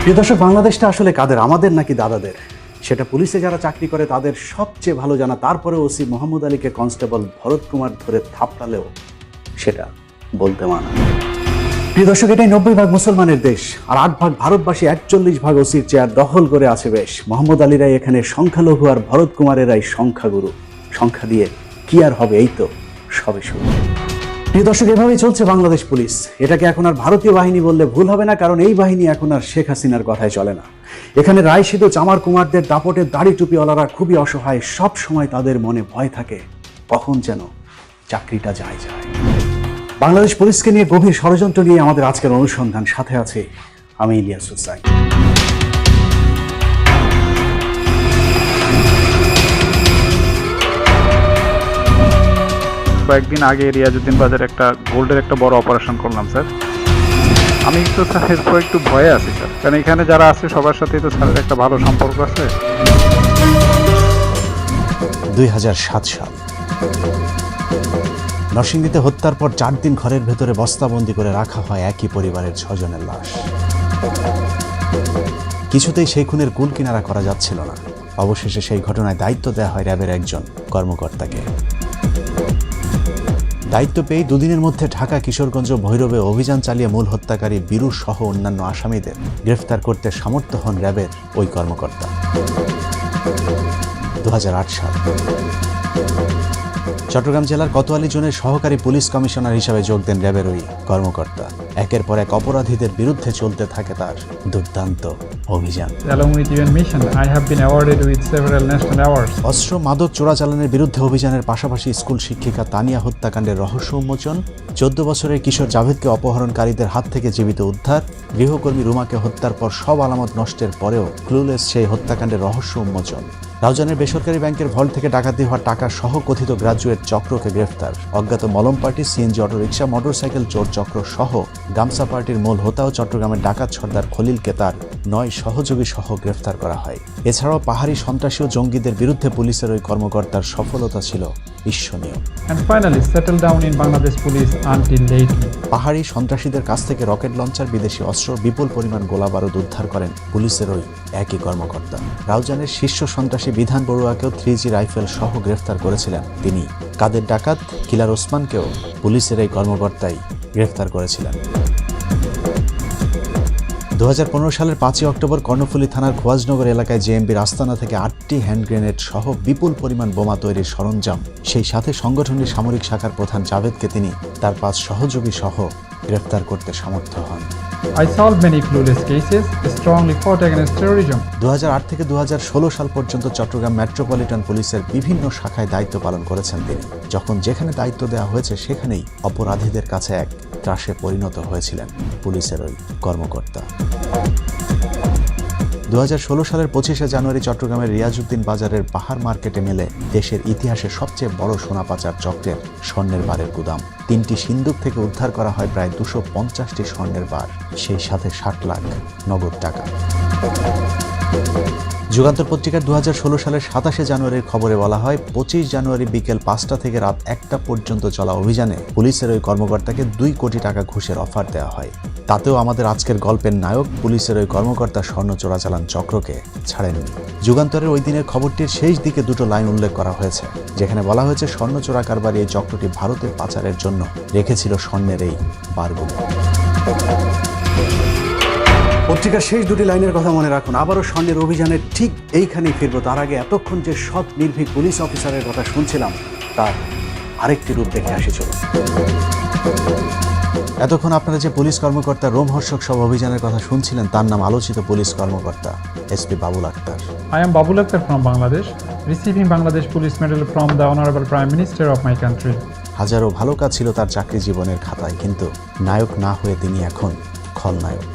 প্রিয় দর্শক, বাংলাদেশটা আসলে কাদের, আমাদের নাকি দাদাদের? সেটা পুলিশে যারা চাকরি করে তাদের সবচেয়ে ভালো জানা। তারপরে ওসি মোহাম্মদ আলীকে কনস্টেবল ভরত কুমার ধরে থাপড়ালেও সেটা বলতে মানা। প্রিয় দর্শক, এটাই 90 ভাগ মুসলমানের দেশ, আর 8 ভাগ ভারতবাসী, 41 ভাগ ওসির চেয়ার দখল করে আছে বেশ। মোহাম্মদ আলীরাই এখানে সংখ্যালঘু আর ভরত কুমারেরাই সংখ্যাগুরু। সংখ্যা দিয়ে কি আর হবে, এই তো সবে শুরু। প্রিয় দর্শক, এভাবেই চলছে বাংলাদেশ পুলিশ। এটাকে এখন আর ভারতীয় বাহিনী বললে ভুল হবে না, কারণ এই বাহিনী এখন আর শেখ হাসিনার কথায় চলে না। এখানে রায়সিধু চামার কুমারদের দাপটের দাড়ি টুপিওয়ালারা খুবই অসহায়। সব সময় তাদের মনে ভয় থাকে কখন যেন চাকরিটা যায়। বাংলাদেশ পুলিশকে নিয়ে গভীর ষড়যন্ত্র নিয়ে আমাদের আজকের অনুসন্ধান। সাথে আছে আমি ইলিয়াস হুসাইন। কয়েকদিন আগে রিয়াজউদ্দিন বাজারে একটা গোল্ডের একটা বড় অপারেশন করলাম স্যার। আমি তো স্যার এরপর একটু ভয়ে আছি স্যার, কারণ এখানে যারা আছে সবার সাথেই তো স্যারের একটা ভালো সম্পর্ক আছে। 2007 সাল, নরসিংদীতে হত্যার পর 4 দিন ঘরের ভেতরে বস্তাবন্দি করে রাখা হয় একই পরিবারের 6 জনের লাশ। কিছুতেই সেই খুনের কুল কিনারা করা যাচ্ছিল না। অবশেষে সেই ঘটনায় দায়িত্ব দেওয়া হয় র্যাবের একজন কর্মকর্তাকে। দায়িত্ব পেয়ে 2 দিনের মধ্যে ঢাকা, কিশোরগঞ্জ ও ভৈরবে অভিযান চালিয়ে মূল হত্যাকারী বীরু সহ অন্যান্য আসামিদের গ্রেফতার করতে সমর্থ হন র্যাবের ওই কর্মকর্তা। 2008 সাল, চট্টগ্রাম জেলার কোতোয়ালী জোনের সহকারী পুলিশ কমিশনার হিসাবে যোগ দেন র্যাবের ওই কর্মকর্তা। একের পর এক অপরাধীদের বিরুদ্ধে চলতে থাকে তার দুর্দান্ত অভিযান। অস্ত্র মাদক চোরাচালানের বিরুদ্ধে অভিযানের পাশাপাশি স্কুল শিক্ষিকা তানিয়া হত্যাকাণ্ডের রহস্য উন্মোচন, 14 বছরের কিশোর জাভেদকে অপহরণকারীদের হাত থেকে জীবিত উদ্ধার, গৃহকর্মী রুমাকে হত্যার পর সব আলামত নষ্টের পরেও ক্লুলেস সেই হত্যাকাণ্ডের রহস্য উন্মোচন, রাউজানের বেসরকারি ব্যাংকের ভল্ট থেকে ডাকাতি হওয়া টাকা সহ কথিত গ্রাজুয়েট চক্রকে গ্রেফতার, অজ্ঞাত মলম পার্টি, সিএনজি অটোরিকশা, মোটরসাইকেল চোর চক্র সহ গামসা পার্টির মূল হোতা ও চট্টগ্রামের ডাকাত সর্দার খলিলকে তার 9 সহযোগী সহ গ্রেফতার করা হয়। এছাড়াও পাহাড়ি সন্ত্রাসী ও জঙ্গিদের বিরুদ্ধে পুলিশের ওই কর্মকর্তার সফলতা ছিল ঈর্ষণীয়। পাহাড়ি সন্ত্রাসীদের কাছ থেকে রকেট লঞ্চার, বিদেশি অস্ত্র, বিপুল পরিমাণ গোলাবারুদ উদ্ধার করেন পুলিশের ওই একই কর্মকর্তা। রাউজানের শীর্ষ সন্ত্রাসী বিধান বড়ুয়াকেও 3G রাইফেল সহ গ্রেফতার করেছিলেন তিনি। কাদের ডাকাত কিলার ওসমানকেও পুলিশের এই কর্মকর্তাই গ্রেফতার করেছিলেন। 2015 সালের 5 অক্টোবর কর্ণফুলী থানার খোয়াজনগর এলাকায় জেএমবির আস্তানা থেকে 8টি হ্যান্ড গ্রেনেড সহ বিপুল পরিমাণ বোমা তৈরির সরঞ্জাম, সেই সাথে সংগঠনের সামরিক শাখার প্রধান জাভেদকে তিনি তার 5 সহযোগী সহ গ্রেফতার করতে সমর্থ হন। 2008 থেকে 2016 সাল পর্যন্ত চট্টগ্রাম মেট্রোপলিটন পুলিশের বিভিন্ন শাখায় দায়িত্ব পালন করেছেন তিনি। যখন যেখানে দায়িত্ব দেওয়া হয়েছে সেখানেই অপরাধীদের কাছে এক ত্রাসে পরিণত হয়েছিলেন পুলিশের ওই কর্মকর্তা। 2016 সালের 25শে জানুয়ারি চট্টগ্রামের রিয়াজউদ্দিন বাজারের পাহাড় মার্কেটে মেলে দেশের ইতিহাসে সবচেয়ে বড় সোনা পাচার চক্রের স্বর্ণের বারের গুদাম। 3টি সিন্দুক থেকে উদ্ধার করা হয় প্রায় 250টি স্বর্ণের বার, সেই সাথে 60 লাখ নগদ টাকা। যুগান্তর পত্রিকার 2016 সালের 27শে জানুয়ারির খবরে বলা হয়, 25 জানুয়ারি বিকেল 5টা থেকে রাত 1টা পর্যন্ত চলা অভিযানে পুলিশের ওই কর্মকর্তাকে 2 কোটি টাকা ঘুষের অফার দেওয়া হয়। তাতেও আমাদের আজকের গল্পের নায়ক পুলিশের ওই কর্মকর্তা স্বর্ণ চোরাচালান চক্রকে ছাড়েননি। যুগান্তরের ওই দিনের খবরটির শেষ দিকে 2টো লাইন উল্লেখ করা হয়েছে, যেখানে বলা হয়েছে স্বর্ণ চোরা কারবারি এই চক্রটি ভারতে পাচারের জন্য রেখেছিল স্বর্ণের এই বারগুলো। পত্রিকার শেষ 2টি লাইনের কথা মনে রাখুন। আবারও স্বর্ণের অভিযানের ঠিক এইখানেই ফিরব। তার আগে এতক্ষণ যে সৎ নির্ভীক পুলিশ অফিসারের কথা শুনছিলাম তার আরেকটি রূপ দেখে আসি চলুন। এতক্ষণ আপনারা যে পুলিশ কর্মকর্তা রোমহর্ষক সব অভিযানের কথা শুনছিলেন তার নাম আলোচিত পুলিশ কর্মকর্তা SP Babul Akhtar. I am Babul Akhtar from Bangladesh, receiving Bangladesh Police Medal from the Honorable Prime Minister of my country. হাজারো ভালো কাজ ছিল তার চাকরি জীবনের খাতায়, কিন্তু নায়ক না হয়ে তিনি এখন খলনায়ক।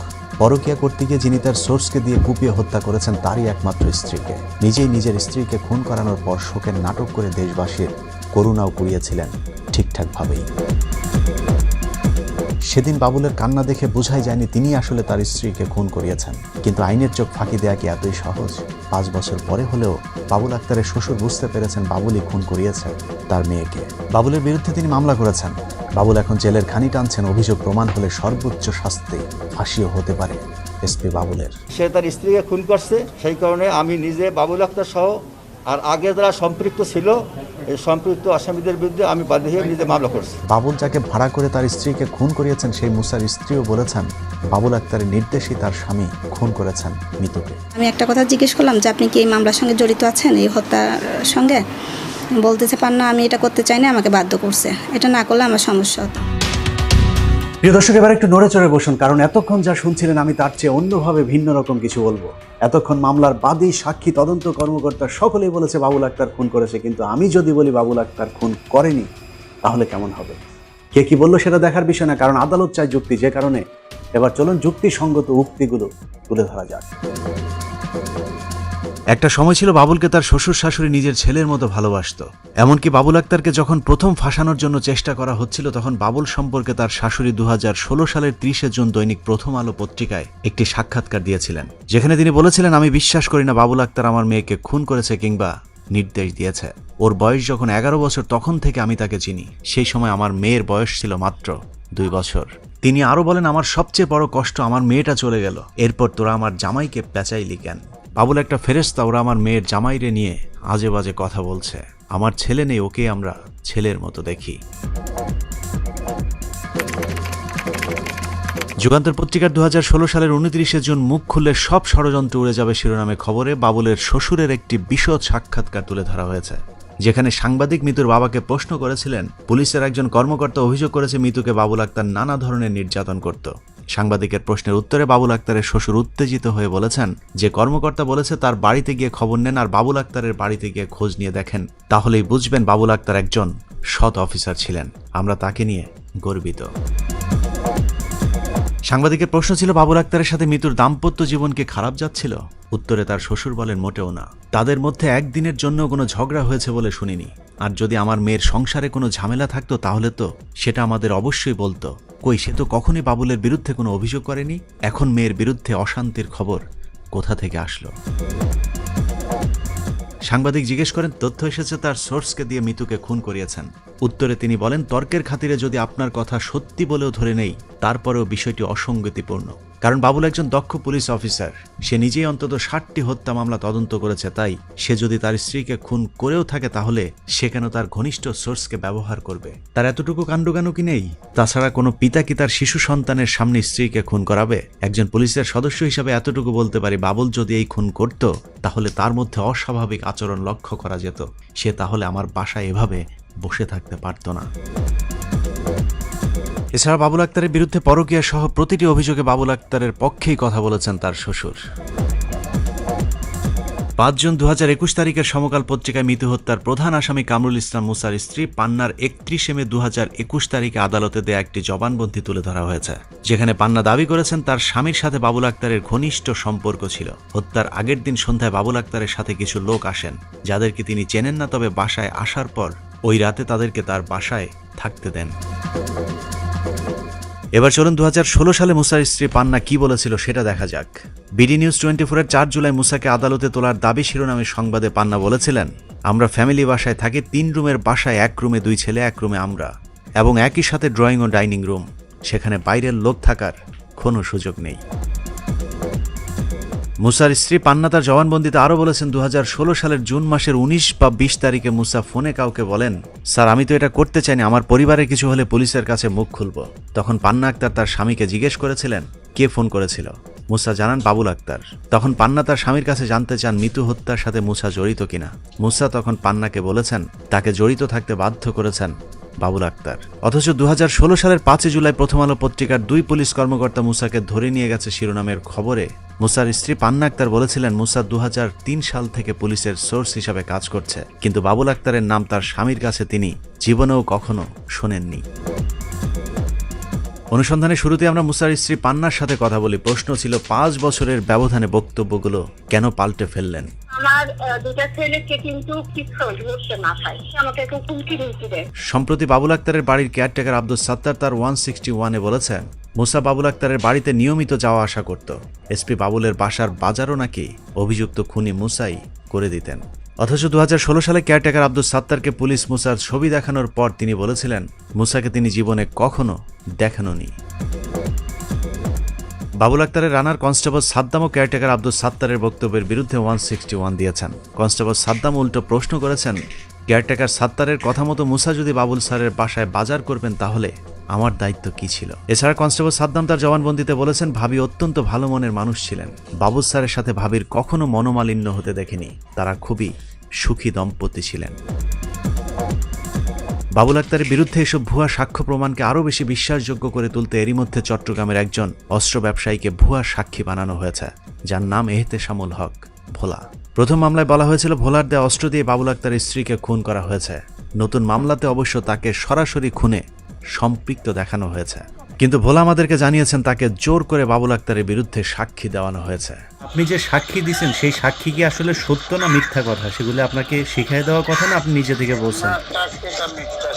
পরকীয়া করতে গিয়ে যিনি তার সোর্সকে দিয়ে কুপিয়ে হত্যা করেছেন তারই একমাত্র স্ত্রীকে, নিজেই নিজের স্ত্রীকে খুন করানোর পর শোকের নাটক করে দেশবাসীর করুণাও কুড়িয়েছিলেন ঠিকঠাকভাবেই। সেদিন বাবুলের কান্না দেখে বোঝাই যায়নি তিনি আসলে তার স্ত্রীকে খুন করিয়েছেন, কিন্তু আইনের চোখ ফাঁকি দেয়া কি এতই সহজ? 5 বছর পরে হলেও বাবুল আক্তারের শ্বশুর বুঝতে পেরেছেন বাবুলই খুন করিয়েছে তার মেয়েকে। বাবুলের বিরুদ্ধে তিনি মামলা করেছেন। বাবুল এখন জেলের খানি টানছেন। অভিযোগ প্রমাণ হলে সর্বোচ্চ শাস্তি ফাঁসিও হতে পারে। এসপি বাবুলের। সে তার স্ত্রীকে খুন করছে, সেই কারণে আমি নিজে বাবুল আক্তার সহ আর আগে যারা সম্পৃক্ত ছিল এই সম্পৃক্ত আসামিদের বিরুদ্ধে আমি বাদী হয়ে নিজে মামলা করছি। বাবুল যাকে ভাড়া করে তার স্ত্রীকে খুন করিয়েছেন সেই মুসার স্ত্রীও বলেছেন বাবুল আক্তারের নির্দেশেই তার স্বামী খুন করেছেন মিতুকে। আমি একটা কথা জিজ্ঞেস করলাম যে আপনি কি এই মামলার সঙ্গে জড়িত আছেন, এই হত্যার সঙ্গে? বলতেছে পান না, আমি এটা করতে চাই না, আমাকে বাধ্য করছে, এটা না করলে আমার সমস্যা হতো। প্রিয় দর্শক, এবার একটু নড়ে চড়ে বসুন, কারণ এতক্ষণ যা শুনছিলেন আমি তার চেয়ে অন্যভাবে ভিন্ন রকম কিছু বলবো। এতক্ষণ মামলার বাদী, সাক্ষী, তদন্ত কর্মকর্তা সকলেই বলেছে বাবুল আক্তার খুন করেছে, কিন্তু আমি যদি বলি বাবুল আক্তার খুন করেনি তাহলে কেমন হবে? কে কি বললো সেটা দেখার বিষয় না, কারণ আদালত চায় যুক্তি। যে কারণে এবার চলুন যুক্তিসঙ্গত উক্তিগুলো তুলে ধরা যাক। একটা সময় ছিল বাবুলকে তার শ্বশুর শাশুড়ি নিজের ছেলের মতো ভালোবাসত। এমনকি বাবুল আক্তারকে যখন প্রথম ফাঁসানোর জন্য চেষ্টা করা হচ্ছিল তখন বাবুল সম্পর্কে তার শাশুড়ি 2016 সালের 30 জুন দৈনিক প্রথম আলো পত্রিকায় একটি সাক্ষাৎকার দিয়েছিলেন, যেখানে তিনি বলেছিলেন, আমি বিশ্বাস করি না বাবুল আক্তার আমার মেয়েকে খুন করেছে কিংবা নির্দেশ দিয়েছে। ওর বয়স যখন 11 বছর তখন থেকে আমি তাকে চিনি। সেই সময় আমার মেয়ের বয়স ছিল মাত্র 2 বছর। তিনি আরো বলেন, আমার সবচেয়ে বড় কষ্ট আমার মেয়েটা চলে গেল, এরপর তোরা আমার জামাইকে পেঁচাইলি কেন? বাবুল একটা ফেরেশতা, ওরা আমার মেয়ের জামাইরে নিয়ে আজে বাজে কথা বলছে। আমার ছেলে নেই, ওকে আমরা ছেলের মতো দেখি। যুগান্তর পত্রিকার 2016 সালের 29 জুন মুখ খুললে সব ষড়যন্ত্র উড়ে যাবে শিরোনামে খবরে বাবুলের শ্বশুরের একটি বিশদ সাক্ষাৎকার তুলে ধরা হয়েছে, যেখানে সাংবাদিক মিতুর বাবাকে প্রশ্ন করেছিলেন। পুলিশের একজন কর্মকর্তা অভিযোগ করেছে মিতুকে বাবুল আক্তার নানা ধরনের নির্যাতন করত। সাংবাদিকের প্রশ্নের উত্তরে বাবুল আক্তারের শ্বশুর উত্তেজিত হয়ে বলেছেন, যে কর্মকর্তা বলেছে তার বাড়িতে গিয়ে খবর নেন আর বাবুল আক্তারের বাড়িতে গিয়ে খোঁজ নিয়ে দেখেন, তাহলেই বুঝবেন বাবুল আক্তার একজন সৎ অফিসার ছিলেন। আমরা তাকে নিয়ে গর্বিত। সাংবাদিকের প্রশ্ন ছিল, বাবুল আক্তারের সাথে মিতুর দাম্পত্য জীবন কি খারাপ যাচ্ছিল? উত্তরে তার শ্বশুর বলেন, মোটেও না। তাদের মধ্যে একদিনের জন্য কোনো ঝগড়া হয়েছে বলে শুনিনি। আর যদি আমার মেয়ের সংসারে কোনো ঝামেলা থাকতো তাহলে তো সেটা আমাদের অবশ্যই বলতো। কই, সে তো কখনই বাবুলের বিরুদ্ধে কোনো অভিযোগ করেনি। এখন মেয়ের বিরুদ্ধে অশান্তির খবর কোথা থেকে আসলো? সাংবাদিক জিজ্ঞেস করেন, তথ্য এসেছে তার সোর্সকে দিয়ে মিতুকে খুন করিয়েছেন। উত্তরে তিনি বলেন, তর্কের খাতিরে যদি আপনার কথা সত্যি বলেও ধরে নেই, তারপরেও বিষয়টি অসঙ্গতিপূর্ণ। কারণ বাবুল একজন দক্ষ পুলিশ অফিসার, সে নিজেই অন্তত 60টি হত্যা মামলা তদন্ত করেছে। তাই সে যদি তার স্ত্রীকে খুন করেও থাকে তাহলে সে কেন তার ঘনিষ্ঠ সোর্সকে ব্যবহার করবে? তার এতটুকু কাণ্ডজ্ঞানও কি নেই? তাছাড়া কোনো পিতা কি তার শিশু সন্তানের সামনে স্ত্রীকে খুন করাবে? একজন পুলিশের সদস্য হিসাবে এতটুকু বলতে পারি, বাবুল যদি এই খুন করত তাহলে তার মধ্যে অস্বাভাবিক আচরণ লক্ষ্য করা যেত। সে তাহলে আমার বাসায় এভাবে বসে থাকতে পারত না। এছাড়া বাবুল আক্তারের বিরুদ্ধে পরকীয়া সহ প্রতিটি অভিযোগে বাবুল আক্তারের পক্ষেই কথা বলেছেন তার শ্বশুর। 5 জুন 2021 তারিখের সমকাল পত্রিকায় মিতু হত্যার প্রধান আসামি কামরুল ইসলাম মুসার স্ত্রী পান্নার 31 মে 2021 তারিখে আদালতে দেয়া একটি জবানবন্দি তুলে ধরা হয়েছে, যেখানে পান্না দাবি করেছেন তার স্বামীর সাথে বাবুল আক্তারের ঘনিষ্ঠ সম্পর্ক ছিল। হত্যার আগের দিন সন্ধ্যায় বাবুল আক্তারের সাথে কিছু লোক আসেন, যাদেরকে তিনি চেনেন না, তবে বাসায় আসার পর ওই রাতে তাদেরকে তার বাসায় থাকতে দেন। এবার চলুন 2016 সালে মুসার স্ত্রী পান্না কি বলেছিল সেটা দেখা যাক। বিডি নিউজ 24-এর 4 জুলাই মুসাকে আদালতে তোলার দাবি শিরোনামের সংবাদে পান্না বলেছিলেন, আমরা ফ্যামিলি বাসায় থাকি, 3 রুমের বাসায় 1 রুমে 2 ছেলে, 1 রুমে আমরা, এবং একই সাথে ড্রয়িং ও ডাইনিং রুম। সেখানে বাইরের লোক থাকার কোনো সুযোগ নেই। মুসার স্ত্রী পান্না তার জবানবন্দিতে আরও বলেছেন, 2016 সালের জুন মাসের 19 বা 20 তারিখে মুসা ফোনে কাউকে বলেন, স্যার আমি তো এটা করতে চাইনি, আমার পরিবারের কিছু হলে পুলিশের কাছে মুখ খুলব। তখন পান্না আক্তার তার স্বামীকে জিজ্ঞেস করেছিলেন কে ফোন করেছিল। মুসা জানান বাবুল আক্তার। তখন পান্না তার স্বামীর কাছে জানতে চান মিতু হত্যার সাথে মুসা জড়িত কিনা। মুসা তখন পান্নাকে বলেছেন তাকে জড়িত থাকতে বাধ্য করেছেন বাবুল আক্তার। অথচ 2016 সালের 5 জুলাই প্রথম আলো পত্রিকার 2 পুলিশ কর্মকর্তা মুসাকে ধরে নিয়ে গেছে শিরোনামের খবরে মুসার স্ত্রী পান্না আক্তার বলেছিলেন, মুসা 2003 সাল থেকে পুলিশের সোর্স হিসাবে কাজ করছে, কিন্তু বাবুল আক্তারের নাম তার স্বামীর কাছে তিনি জীবনেও কখনো শোনেননি। অনুসন্ধানের শুরুতে আমরা মুসার স্ত্রী পান্নার সাথে কথা বলি। প্রশ্ন ছিল, 5 বছরের ব্যবধানে বক্তব্যগুলো কেন পাল্টে ফেললেন? আমার দুটা ছেলেকে কিন্তু কিছু ধরছে না, আমাকে একটু হুমকি ধমকি দেয়। সম্প্রতি বাবুল আক্তারের বাড়ির কেয়ারটেকার আব্দুল সাত্তার তার 161-এ বলেছেন, মুসা বাবুল আক্তারের বাড়িতে নিয়মিত যাওয়া আসা করত। এসপি বাবুলের বাসার বাজারও নাকি অভিযুক্ত খুনি মুসাই করে দিতেন। অথচ 2016 সালে কেয়ারটেকার আব্দুল সাত্তারকে পুলিশ মুসার ছবি দেখানোর পর তিনি বলেছিলেন মুসাকে তিনি জীবনে কখনো দেখানোনি। বাবুল আক্তারের রানার কনস্টেবল সাদ্দাম ও কেয়ারটেকার আব্দুল সাত্তারের বক্তব্যের বিরুদ্ধে 161 দিয়েছেন। কনস্টেবল সাদ্দাম উল্টো প্রশ্ন করেছেন, কেয়ারটেকার সাত্তারের কথা মতো মুসা যদি বাবুল স্যারের বাসায় বাজার করবেন তাহলে আমার দায়িত্ব কি ছিল? এছাড়া কনস্টেবল সাদ্দাম তার জবানবন্দিতে বলেছেন, ভাবি অত্যন্ত ভালো মনের মানুষ ছিলেন। বাবুল স্যারের সাথে ভাবির কখনো মনোমালিন্য হতে দেখেনি। তারা খুবই সুখী দম্পতি ছিলেন। বাবুল আক্তারের বিরুদ্ধে এসব ভুয়া সাক্ষ্য প্রমাণকে আরও বেশি বিশ্বাসযোগ্য করে তুলতে এরই মধ্যে চট্টগ্রামের একজন অস্ত্র ব্যবসায়ীকে ভুয়া সাক্ষী বানানো হয়েছে, যার নাম এহতেশামুল হক ভোলা। প্রথম মামলায় বলা হয়েছিল ভোলার দেয়া অস্ত্র দিয়ে বাবুল আক্তারের স্ত্রীকে খুন করা হয়েছে। নতুন মামলাতে অবশ্য তাকে সরাসরি খুনে সম্পৃক্ত দেখানো হয়েছে, কিন্তু ভোলা আমাদেরকে জানিয়েছেন তাকে জোর করে বাবুল আক্তারের বিরুদ্ধে সাক্ষী দেওয়ানো হয়েছে। আপনি যে সাক্ষী দিয়েছেন সেই সাক্ষী কি আসলে সত্য না মিথ্যা কথা, সেগুলো আপনাকে শিখিয়ে দেওয়া কথা না আপনি নিজে থেকে বলছেন? সাক্ষীটা মিথ্যা,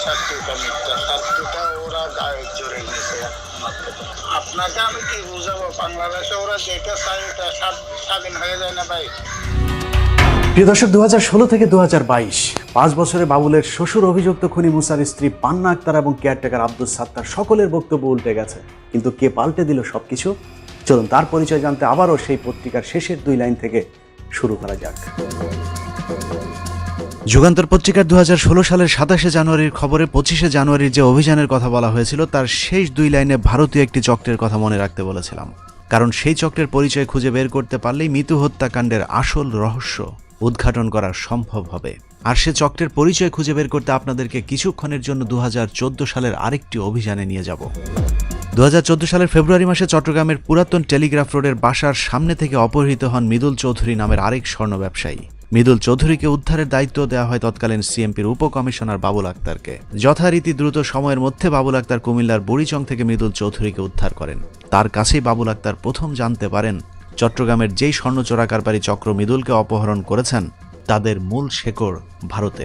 সাক্ষীটা ওরা গায়ে জোরে নিয়েছে। আপনাকে আমি কি বুঝাবো, বাংলাদেশে ওরা যেটা চায় এটা স্বাধীন হয়ে যায় না ভাই। প্রিয় দর্শক, 2016 থেকে 2022 5 বছরে বাবুলের শ্বশুর অভিযুক্ত খুনি মুসার স্ত্রী পান্না আক্তার এবং কেয়ারটেকার আব্দুল সাত্তার সকলের বক্তব্য উল্টে গেছে। কিন্তু কে পাল্টে দিল সবকিছু? চলুন তার পরিচয় জানতে আবারও সেই পত্রিকার শেষের 2 লাইন থেকে শুরু করা যাক। যুগান্তর পত্রিকার 2016 সালের 27শে জানুয়ারির খবরে 25শে জানুয়ারির যে অভিযানের কথা বলা হয়েছিল তার শেষ 2 লাইনে ভারতীয় একটি চক্রের কথা মনে রাখতে বলেছিলাম, কারণ সেই চক্রের পরিচয় খুঁজে বের করতে পারলেই মিতু হত্যাকাণ্ডের আসল রহস্য উদ্ঘাটন করা সম্ভব হবে। আর সে চক্রের পরিচয় খুঁজে বের করতে আপনাদেরকে কিছুক্ষণের জন্য 2014 সালের আরেকটি অভিযানে নিয়ে যাব। 2014 সালের ফেব্রুয়ারি মাসে চট্টগ্রামের পুরাতন টেলিগ্রাফ রোডের বাসার সামনে থেকে অপহৃত হন মৃদুল চৌধুরী নামের আরেক স্বর্ণ ব্যবসায়ী। মৃদুল চৌধুরীকে উদ্ধারের দায়িত্ব দেওয়া হয় তৎকালীন সিএমপির উপকমিশনার বাবুল আক্তারকে। যথারীতি দ্রুত সময়ের মধ্যে বাবুল আক্তার কুমিল্লার বুড়িচং থেকে মৃদুল চৌধুরীকে উদ্ধার করেন। তার কাছেই বাবুল আক্তার প্রথম জানতে পারেন চট্টগ্রামের যেই স্বর্ণ চোরাকারবারি চক্র মৃদুলকে অপহরণ করেছেন তাদের মূল শেকড় ভারতে।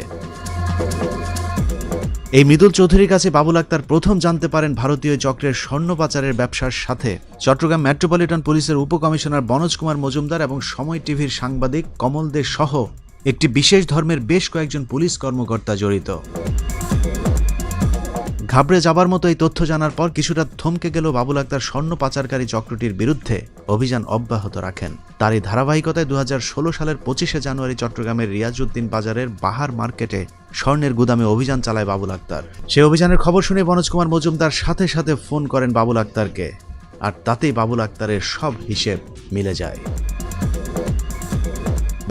এই মৃদুল চৌধুরীর কাছে বাবুল আক্তার প্রথম জানতে পারেন ভারতীয় চক্রের স্বর্ণ পাচারের ব্যবসার সাথে চট্টগ্রাম মেট্রোপলিটন পুলিশের উপকমিশনার বনোজ কুমার মজুমদার এবং সময় টিভির সাংবাদিক কমল দে সহ একটি বিশেষ ধর্মের বেশ কয়েকজন পুলিশ কর্মকর্তা জড়িত। ঘাবড়ে যাবার মতো এই তথ্য জানার পর কিছুটা থমকে গেল বাবুল আক্তার স্বর্ণ পাচারকারী চক্রটির বিরুদ্ধে অভিযান অব্যাহত রাখেন। তারই ধারাবাহিকতায় 2016 সালের 25শে জানুয়ারি চট্টগ্রামের রিয়াজউদ্দিন বাজারের বাহার মার্কেটে স্বর্ণের গুদামে অভিযান চালায় বাবুল আক্তার। সেই অভিযানের খবর শুনে বনোজ কুমার মজুমদার সাথে সাথে ফোন করেন বাবুল আক্তারকে, আর তাতেই বাবুল আক্তারের সব হিসেব মিলে যায়।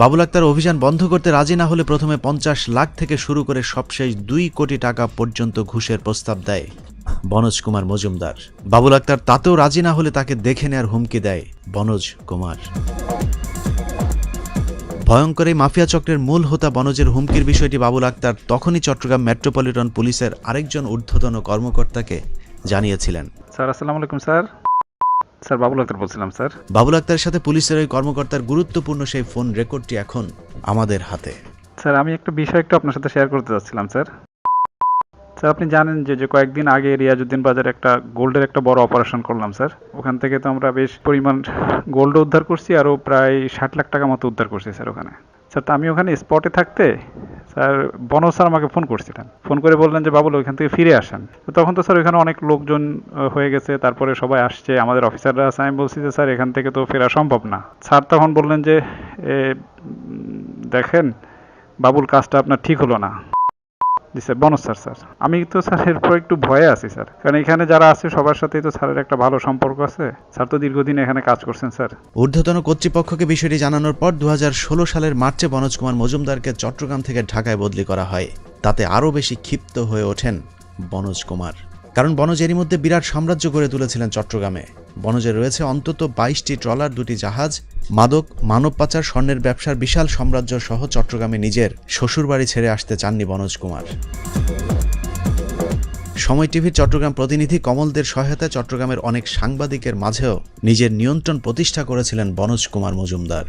বাবুল আক্তার অভিযান বন্ধ করতে রাজি না হলে প্রথমে 50 লাখ থেকে শুরু করে সবশেষ 2 কোটি টাকা পর্যন্ত ঘুষের প্রস্তাব দেয় বনোজ কুমার মজুমদার। বাবুল আক্তার তাতেও রাজি না হলে তাকে দেখে নেয়ার হুমকি দেয় বনোজ কুমার। ভয়ঙ্কর এই মাফিয়া চক্রের মূল হোতা বনোজের হুমকির বিষয়টি বাবুল আক্তার তখনই চট্টগ্রাম মেট্রোপলিটন পুলিশের আরেকজন ঊর্ধ্বতন কর্মকর্তাকে জানিয়েছিলেন। স্যার আসসালামু আলাইকুম স্যার। স্যার বাবুল আক্তার বলছিলাম স্যার। বাবুল আক্তারের সাথে পুলিশের ওই কর্মকর্তার গুরুত্বপূর্ণ সেই ফোন রেকর্ডটি এখন আমাদের হাতে। স্যার আমি একটা বিষয় একটু আপনার সাথে শেয়ার করতে চাচ্ছিলাম স্যার। স্যার আপনি জানেন যে কয়েকদিন আগে রিয়াজউদ্দিন বাজারে একটা গোল্ডের একটা বড় অপারেশন করলাম স্যার। ওখান থেকে তো আমরা বেশ পরিমাণ গোল্ড উদ্ধার করছি, আরও প্রায় 60 লাখ টাকা মতো উদ্ধার করছি স্যার ওখানে। স্যার তো আমি ওখানে স্পটে থাকতে স্যার বনো স্যার আমাকে ফোন করছিলেন, ফোন করে বললেন যে বাবুল ওইখান থেকে ফিরে আসেন। তো তখন তো স্যার ওইখানে অনেক লোকজন হয়ে গেছে, তারপরে সবাই আসছে, আমাদের অফিসাররা আছে। আমি বলছি যে স্যার এখান থেকে তো ফেরা সম্ভব না। স্যার তখন বললেন যে দেখেন বাবুল কাজটা আপনার ঠিক হলো না। জি স্যার বনো স্যার। স্যার আমি তো স্যার এরপর একটু ভয়ে আছি স্যার, কারণ এখানে যারা আছে সবার সাথেই তো স্যারের একটা ভালো সম্পর্ক আছে। স্যার তো দীর্ঘদিন এখানে কাজ করছেন স্যার। ঊর্ধ্বতন কর্তৃপক্ষকে বিষয়টি জানানোর পর 2016 সালের মার্চে বনোজ কুমার মজুমদারকে চট্টগ্রাম থেকে ঢাকায় বদলি করা হয়। তাতে আরও বেশি ক্ষিপ্ত হয়ে ওঠেন বনোজ কুমার, কারণ বনোজ এরই মধ্যে বিরাট সাম্রাজ্য গড়ে তুলেছিলেন চট্টগ্রামে। বনোজের রয়েছে অন্তত 22টি ট্রলার, 2টি জাহাজ, মাদক, মানব পাচার, স্বর্ণের ব্যবসার বিশাল সাম্রাজ্য সহ চট্টগ্রামে নিজের শ্বশুরবাড়ি ছেড়ে আসতে চাননি বনোজ কুমার। সময় টিভির চট্টগ্রাম প্রতিনিধি কমলদের সহায়তায় চট্টগ্রামের অনেক সাংবাদিকের মাঝেও নিজের নিয়ন্ত্রণ প্রতিষ্ঠা করেছিলেন বনোজ কুমার মজুমদার।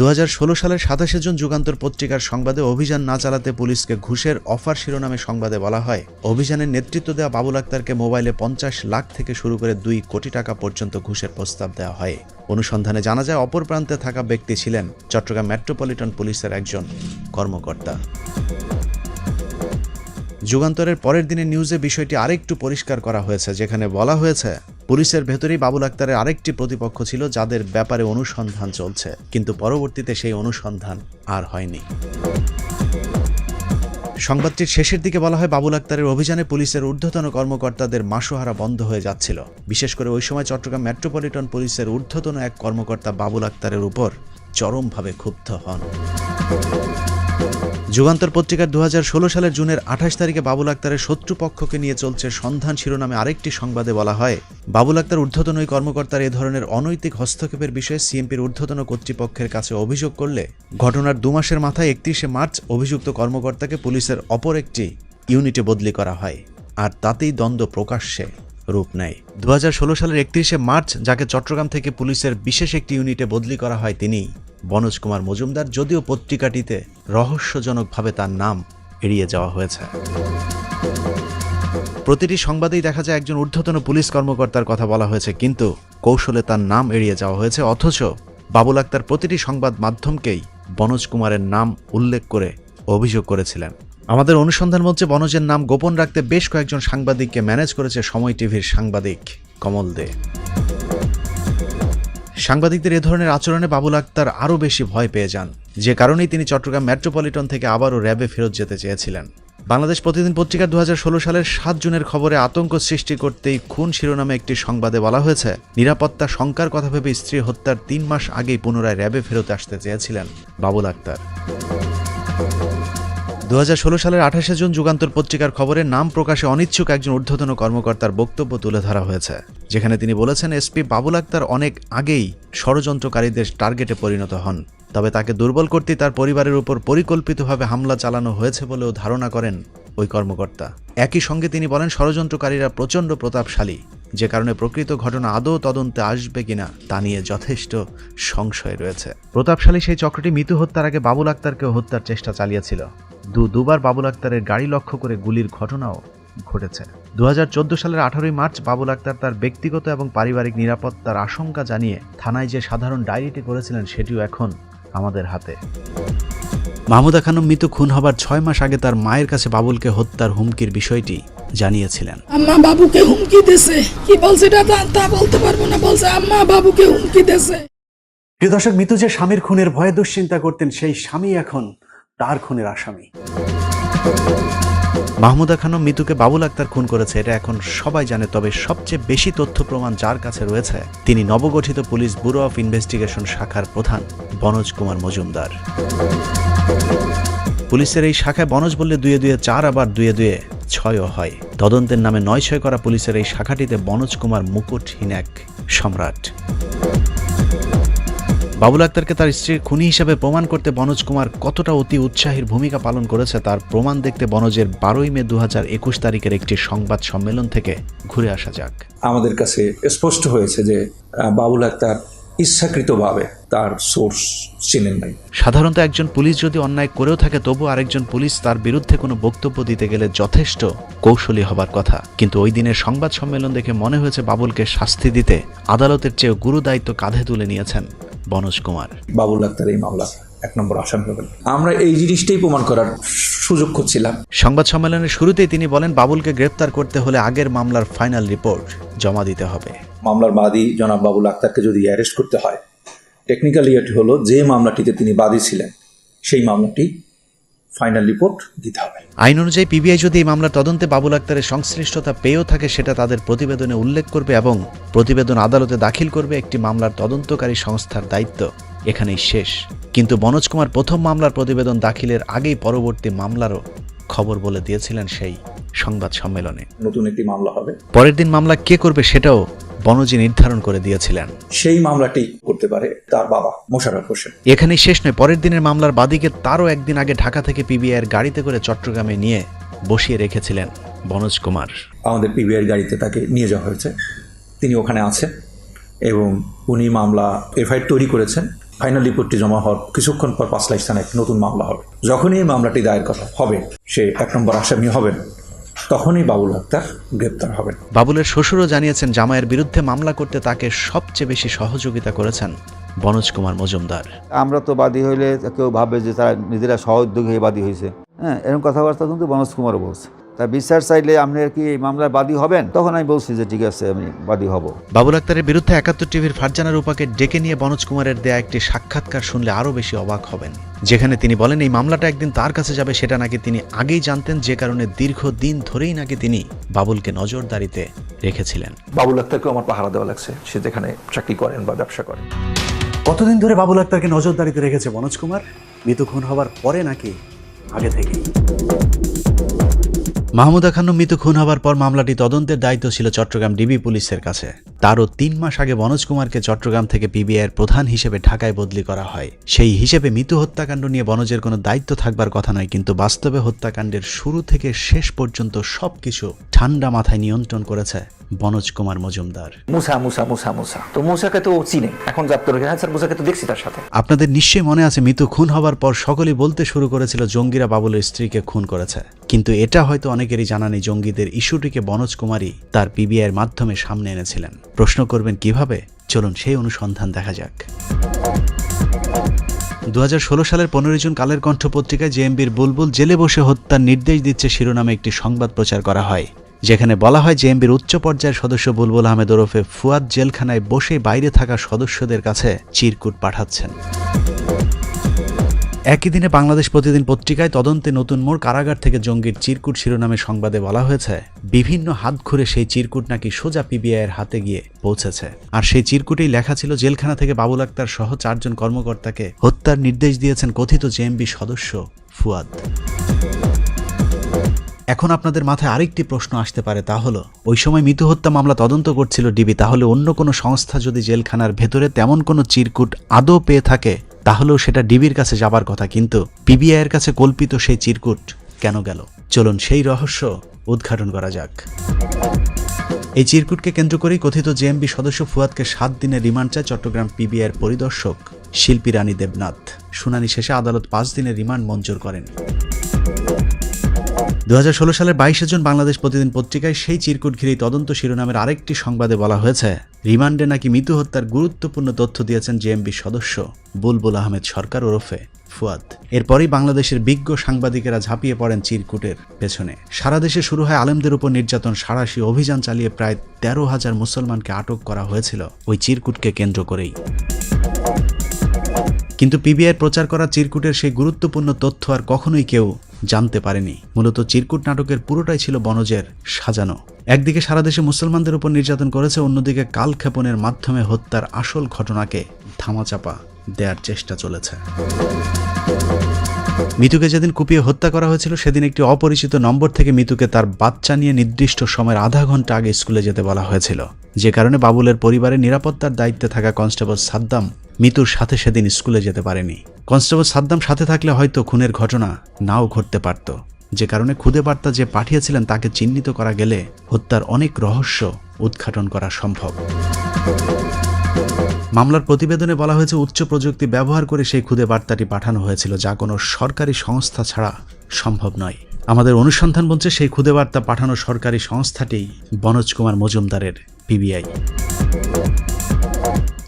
2016 সালের 27শে জুন যুগান্তর পত্রিকার সংবাদে অভিযান না চালাতে পুলিশকে ঘুষের অফার শিরোনামে সংবাদে বলা হয় অভিযানের নেতৃত্ব দেওয়া বাবুল আক্তারকে মোবাইলে 50 লাখ থেকে শুরু করে 2 কোটি টাকা পর্যন্ত ঘুষের প্রস্তাব দেওয়া হয়। অনুসন্ধানে জানা যায় অপর প্রান্তে থাকা ব্যক্তি ছিলেন চট্টগ্রাম মেট্রোপলিটন পুলিশের একজন কর্মকর্তা। যুগান্তরের পরের দিনের নিউজে বিষয়টি আরেকটু পরিষ্কার করা হয়েছে, যেখানে বলা হয়েছে পুলিশের ভেতরেই বাবুল আক্তারের আরেকটি প্রতিপক্ষ ছিল যাদের ব্যাপারে অনুসন্ধান চলছে, কিন্তু পরবর্তীতে সেই অনুসন্ধান আর হয়নি। সংবাদটির শেষের দিকে বলা হয়, বাবুল আক্তারের অভিযানে পুলিশের ঊর্ধ্বতন কর্মকর্তাদের মাসোহারা বন্ধ হয়ে যাচ্ছিল। বিশেষ করে ওই সময় চট্টগ্রাম মেট্রোপলিটন পুলিশের ঊর্ধ্বতন এক কর্মকর্তা বাবুল আক্তারের উপর চরমভাবে ক্ষুব্ধ হন। যুগান্তর পত্রিকার 2016 সালের জুনের 28 তারিখে বাবুল আক্তারের শত্রুপক্ষকে নিয়ে চলছে সন্ধান শিরোনামে আরেকটি সংবাদে বলা হয়, বাবুল আক্তার ঊর্ধ্বতন ওই কর্মকর্তার এ ধরনের অনৈতিক হস্তক্ষেপের বিষয়ে সিএমপির ঊর্ধ্বতন কর্তৃপক্ষের কাছে অভিযোগ করলে ঘটনার 2 মাসের মাথায় 31শে মার্চ অভিযুক্ত কর্মকর্তাকে পুলিশের অপর একটি ইউনিটে বদলি করা হয়, আর তাতেই দ্বন্দ্ব প্রকাশ্যে রূপ নেয়। 2016 সালের 31শে মার্চ যাকে চট্টগ্রাম থেকে পুলিশের বিশেষ একটি ইউনিটে বদলি করা হয় তিনি বনোজ কুমার মজুমদার, যদিও পত্রিকাটিতে রহস্যজনকভাবে তার নাম এড়িয়ে যাওয়া হয়েছে। প্রতিটি সংবাদেই দেখা যায় একজন ঊর্ধ্বতন পুলিশ কর্মকর্তার কথা বলা হয়েছে, কিন্তু কৌশলে তার নাম এড়িয়ে যাওয়া হয়েছে। অথচ বাবুল আক্তার প্রতিটি সংবাদ মাধ্যমকেই বনোজ কুমারের নাম উল্লেখ করে অভিযোগ করেছিলেন। আমাদের অনুসন্ধান মঞ্চে বনোজের নাম গোপন রাখতে বেশ কয়েকজন সাংবাদিককে ম্যানেজ করেছে সময় টিভির সাংবাদিক কমল দে। সাংবাদিকদের এ ধরনের আচরণে বাবুল আক্তার আরও বেশি ভয় পেয়ে যান, যে কারণেই তিনি চট্টগ্রাম মেট্রোপলিটন থেকে আবারও র্যাবে ফেরত যেতে চেয়েছিলেন। বাংলাদেশ প্রতিদিন পত্রিকার 2016 সালের 7 জুনের খবরে আতঙ্ক সৃষ্টি করতেই খুন শিরোনামে একটি সংবাদে বলা হয়েছে, নিরাপত্তা শঙ্কার কথা ভেবে স্ত্রী হত্যার 3 মাস আগেই পুনরায় র্যাবে ফেরত আসতে চেয়েছিলেন বাবুল আক্তার। 2016 সালের 28শে জুন যুগান্তর পত্রিকার খবরে নাম প্রকাশে অনিচ্ছুক একজন ঊর্ধ্বতন কর্মকর্তার বক্তব্য তুলে ধরা হয়েছে, যেখানে তিনি বলেছেন এসপি বাবুল আক্তার অনেক আগেই ষড়যন্ত্রকারীদের টার্গেটে পরিণত হন, তবে তাকে দুর্বল করতে তার পরিবারের উপর পরিকল্পিতভাবে হামলা চালানো হয়েছে বলেও ধারণা করেন ওই কর্মকর্তা। একই সঙ্গে তিনি বলেন ষড়যন্ত্রকারীরা প্রচণ্ড প্রতাপশালী, যে কারণে প্রকৃত ঘটনা আদৌ তদন্তে আসবে কিনা তা নিয়ে যথেষ্ট সংশয় রয়েছে। প্রতাপশালী সেই চক্রটি মিতু হত্যার আগে বাবুল আক্তারকেও হত্যার চেষ্টা চালিয়েছিল। দুবার বাবুল আক্তারের গাড়ি লক্ষ্য করে গুলির ঘটনাও ঘটেছে। 2014 সালের 18 মার্চ বাবুল আক্তার তার ব্যক্তিগত এবং পারিবারিক নিরাপত্তার আশঙ্কা জানিয়ে থানায় যে সাধারণ ডায়েরিটি করেছিলেন সেটিও এখন আমাদের হাতে। মাহমুদা খানম মিতু খুন হবার 6 মাস আগে তার মায়ের কাছে বাবুলকে হত্যার হুমকির বিষয়টি জানিয়েছিলেন। আম্মা বাবুকে হুমকি দিয়েছে, কি বলছে তা বলতে পারবো না, বলছে আম্মা বাবুকে হুমকি দিয়েছে। প্রিয় দর্শক, মিতু যে স্বামীর খুনের ভয়ে দুশ্চিন্তা করতেন, সেই স্বামী এখন তার খুনের আসামি। মাহমুদা খানম মিতুকে বাবুল আক্তার খুন করেছে এটা এখন সবাই জানে, তবে সবচেয়ে বেশি তথ্য প্রমাণ যার কাছে রয়েছে তিনি নবগঠিত পুলিশ ব্যুরো অফ ইনভেস্টিগেশন শাখার প্রধান বনোজ কুমার মজুমদার। পুলিশের এই শাখায় বনোজ বললে 2-2 4, আবার 2-2 6ও হয়। তদন্তের নামে 9-6 করা পুলিশের এই শাখাটিতে বনোজ কুমার মুকুটহীন এক সম্রাট। বাবুল আক্তারকে তার স্ত্রীর খুনি হিসেবে প্রমাণ করতে বনোজ কুমার কতটা অতি উৎসাহীর ভূমিকা পালন করেছে তার প্রমাণ দেখতে বনোজের 12 মে 2021 তারিখের একটি সংবাদ সম্মেলন থেকে ঘুরে আসা যাক। আমাদের কাছে স্পষ্ট হয়েছে যে বাবুল আক্তার ইচ্ছাকৃতভাবে তার সোর্স চিনেন নাই। সাধারণত একজন পুলিশ যদি অন্যায় করেও থাকে তবু আরেকজন পুলিশ তার বিরুদ্ধে কোনো বক্তব্য দিতে গেলে যথেষ্ট কৌশলী হবার কথা, কিন্তু ওই দিনের সংবাদ সম্মেলন দেখে মনে হয়েছে বাবুলকে শাস্তি দিতে আদালতের চেয়েও গুরু দায়িত্ব কাঁধে তুলে নিয়েছেন বনোজ কুমার। বাবুল আক্তার এই মামলা 1 নম্বর আসামি হবেন, আমরা এই জিনিসটাই প্রমাণ করার সুযোগ খুঁজছিলাম। সংবাদ সম্মেলনের শুরুতেই তিনি বলেন বাবুলকে গ্রেপ্তার করতে হলে আগের মামলার ফাইনাল রিপোর্ট জমা দিতে হবে। মামলার বাদী জনাব বাবুল আক্তারকে যদি অ্যারেস্ট করতে হয়, টেকনিক্যালি এটি হলো যে মামলাটিতে তিনি বাদী ছিলেন সেই মামলাটি ফাইনাল রিপোর্ট দিতে হবে। আইন অনুযায়ী পিবিআই যদি এই মামলার তদন্তে বাবুল আক্তারের সংশ্লিষ্টতা পেয়েও থাকে সেটা তাদের প্রতিবেদনে উল্লেখ করবে এবং প্রতিবেদন আদালতে দাখিল করবে। একটি মামলার তদন্তকারী সংস্থার দায়িত্ব এখানেই শেষ। কিন্তু বনোজ কুমার প্রথম মামলার প্রতিবেদন দাখিলের আগেই পরবর্তী মামলারও খবর বলে দিয়েছিলেন সেই সংবাদ সম্মেলনে। নতুন একটি মামলা হবে, পরের দিন মামলা কে করবে সেটাও বনোজি নির্ধারণ করে দিয়েছিলেন। সেই মামলাটি করতে পারে তার বাবা মোশাররফ হোসেন। এখানেই শেষ নয়, পরের দিনের মামলার বাদীকে তারও একদিন আগে ঢাকা থেকে পিবিআইয়ের গাড়িতে করে চট্টগ্রামে নিয়ে বসিয়ে রেখেছিলেন বনোজ কুমার। আমাদের পিবিআইয়ের গাড়িতে তাকে নিয়ে যাওয়া হয়েছে, তিনি ওখানে আছেন এবং উনি মামলা এফআইআর তৈরি করেছেন। ফাইনাল রিপোর্টটি জমা হওয়ার কিছুক্ষণ পর 5 লাখ থানায় নতুন মামলা হবে। যখনই এই মামলাটি দায়ের করা হবে, সে 1 নম্বর আসামি হবেন, তখনই বাবুল আক্তার গ্রেপ্তার হবেন। বাবুলের শ্বশুরও জানিয়েছেন জামাইয়ের বিরুদ্ধে মামলা করতে তাকে সবচেয়ে বেশি সহযোগিতা করেছেন বনোজ কুমার মজুমদার। আমরা তো বাদী হইলে কেউ ভাবে যে তারা নিজেরা সহোদ্যোগী হয়ে বাদী হয়েছে, হ্যাঁ, এরকম কথাবার্তা কিন্তু বনোজ কুমারও বলছে। তা বিচার চাইলে আপনি কি এই মামলায় বাদী হবেন? তখন আমি বলছি যে ঠিক আছে, আমি বাদী হব। বাবুল আক্তারের বিরুদ্ধে ৭১ টিভির ফারজানা রূপাকে ডেকে নিয়ে বনোজ কুমারের দেয়া একটি সাক্ষাৎকার শুনলে আরও বেশি অবাক হবেন, যেখানে তিনি বলেন এই মামলাটা একদিন তার কাছে যাবে সেটা নাকি তিনি আগেই জানতেন, যে কারণে দীর্ঘদিন ধরেই নাকি তিনি বাবুলকে নজরদারিতে রেখেছিলেন। বাবুল আক্তারকেও আমার পাহারা দেওয়া লাগছে, সে যেখানে চাকরি করেন বা ব্যবসা করেন। কতদিন ধরে বাবুল আক্তারকে নজরদারিতে রেখেছে বনোজ কুমার? মৃত্যু খুন হবার পরে নাকি আগে থেকেই? মাহমুদা খানম মৃত্যু খুন হওয়ার পর মামলাটি তদন্তের দায়িত্ব ছিল চট্টগ্রাম ডিবি পুলিশের কাছে। তারও ৩ মাস আগে বনোজ কুমারকে চট্টগ্রাম থেকে পিবিআইয়ের প্রধান হিসেবে ঢাকায় বদলি করা হয়। সেই হিসেবে মৃত্যু হত্যাকাণ্ড নিয়ে বনোজের কোনো দায়িত্ব থাকবার কথা নয়, কিন্তু বাস্তবে হত্যাকাণ্ডের শুরু থেকে শেষ পর্যন্ত সবকিছু ঠান্ডা মাথায় নিয়ন্ত্রণ করেছে বনোজ কুমার মজুমদার। মুসা মুসা মুসা মুসা তো মুসাকে তো চিনে, এখন জাপ্ত রেখে। হ্যাঁ স্যার, মুসাকে তো দেখছি তার সাথে। আপনাদের নিশ্চয়ই মনে আছে, মৃত্যু খুন হবার পর সকলেই বলতে শুরু করেছিল জঙ্গিরা বাবুলের স্ত্রীকে খুন করেছে, কিন্তু এটা হয়তো অনেকেরই জানা নেই জঙ্গিদের ইস্যুটিকে বনোজ কুমারই তার পিবিআইয়ের মাধ্যমে সামনে এনেছিলেন। প্রশ্ন করবেন কিভাবে? চলুন সেই অনুসন্ধান দেখা যাক। 2016 সালের 15 জুন কালের কণ্ঠ পত্রিকায় জেএমবির বুলবুল জেলে বসে হত্যার নির্দেশ দিচ্ছে শিরোনামে একটি সংবাদ প্রচার করা হয়, যেখানে বলা হয় জেএমবির উচ্চ পর্যায়ের সদস্য বুলবুল আহমেদ ওরফে ফুয়াদ জেলখানায় বসে বাইরে থাকা সদস্যদের কাছে চিরকুট পাঠাচ্ছেন। একই দিনে বাংলাদেশ প্রতিদিন পত্রিকায় তদন্তে নতুন মোড়, কারাগার থেকে জঙ্গির চিরকুট শিরোনামে সংবাদে বলা হয়েছে বিভিন্ন হাত ঘুরে সেই চিরকুট নাকি সোজা পিবিআইয়ের হাতে গিয়ে পৌঁছেছে। আর সেই চিরকুটেই লেখা ছিল জেলখানা থেকে বাবুল আক্তার সহ 4 জন কর্মকর্তাকে হত্যার নির্দেশ দিয়েছেন কথিত জেএমবি সদস্য ফুয়াদ। এখন আপনাদের মাথায় আরেকটি প্রশ্ন আসতে পারে, তা হলো ওই সময় মৃত্যু হত্যা মামলা তদন্ত করছিল ডিবি, তাহলে অন্য কোনো সংস্থা যদি জেলখানার ভেতরে তেমন কোনো চিরকুট আদৌ পেয়ে থাকে তাহলেও সেটা ডিবির কাছে যাবার কথা, কিন্তু পিবিআইয়ের কাছে কল্পিত সেই চিরকুট কেন গেল? চলুন সেই রহস্য উদ্ঘাটন করা যাক। এই চিরকুটকে কেন্দ্র করেই কথিত জেএমবি সদস্য ফুয়াদকে 7 দিনের রিমান্ড চায় চট্টগ্রাম পিবিআইয়ের পরিদর্শক শিল্পী রানী দেবনাথ। শুনানি শেষে আদালত 5 দিনের রিমান্ড মঞ্জুর করেন। 2016 সালের 22 জুন বাংলাদেশ প্রতিদিন পত্রিকায় সেই চিরকুট ঘিরেই তদন্ত শিরোনামের আরেকটি সংবাদে বলা হয়েছে রিমান্ডে নাকি মৃত্যু হত্যার গুরুত্বপূর্ণ তথ্য দিয়েছেন জেএমবি সদস্য বুলবুল আহমেদ সরকার ওরফে ফুয়াদ। এরপরই বাংলাদেশের বিজ্ঞ সাংবাদিকেরা ঝাঁপিয়ে পড়েন চিরকুটের পেছনে। সারা দেশে শুরু হয় আলেমদের উপর নির্যাতন, সাঁড়াশি অভিযান চালিয়ে প্রায় 13,000 মুসলমানকে আটক করা হয়েছিল ওই চিরকুটকে কেন্দ্র করেই। কিন্তু পিবিআইয়ের প্রচার করা চিরকুটের সেই গুরুত্বপূর্ণ তথ্য আর কখনোই কেউ জানতে পারেনি। মূলত চিরকুট নাটকের পুরোটাই ছিল বনজের সাজানো। একদিকে সারা দেশে মুসলমানদের উপর নির্যাতন করেছে, অন্যদিকে কালক্ষেপণের মাধ্যমে হত্যার আসল ঘটনাকে ধামাচাপা দেওয়ার চেষ্টা চলেছে। মিতুকে যেদিন কুপিয়ে হত্যা করা হয়েছিল সেদিন একটি অপরিচিত নম্বর থেকে মিতুকে তার বাচ্চা নিয়ে নির্দিষ্ট সময়ের আধা ঘন্টা আগে স্কুলে যেতে বলা হয়েছিল, যে কারণে বাবুলের পরিবারের নিরাপত্তার দায়িত্বে থাকা কনস্টেবল সাদ্দাম মিতুর সাথে সেদিন স্কুলে যেতে পারেনি। কনস্টেবল সাদ্দাম সাথে থাকলে হয়তো খুনের ঘটনা নাও ঘটতে পারত, যে কারণে খুদে বার্তা যে পাঠিয়েছিলেন তাকে চিহ্নিত করা গেলে হত্যার অনেক রহস্য উদ্ঘাটন করা সম্ভব। মামলার প্রতিবেদনে বলা হয়েছে উচ্চ প্রযুক্তি ব্যবহার করে সেই খুদে বার্তাটি পাঠানো হয়েছিল, যা কোনো সরকারি সংস্থা ছাড়া সম্ভব নয়। আমাদের অনুসন্ধান বলছে সেই খুদে বার্তা পাঠানো সরকারি সংস্থাটি বনোজ কুমার মজুমদারের পিবিআই।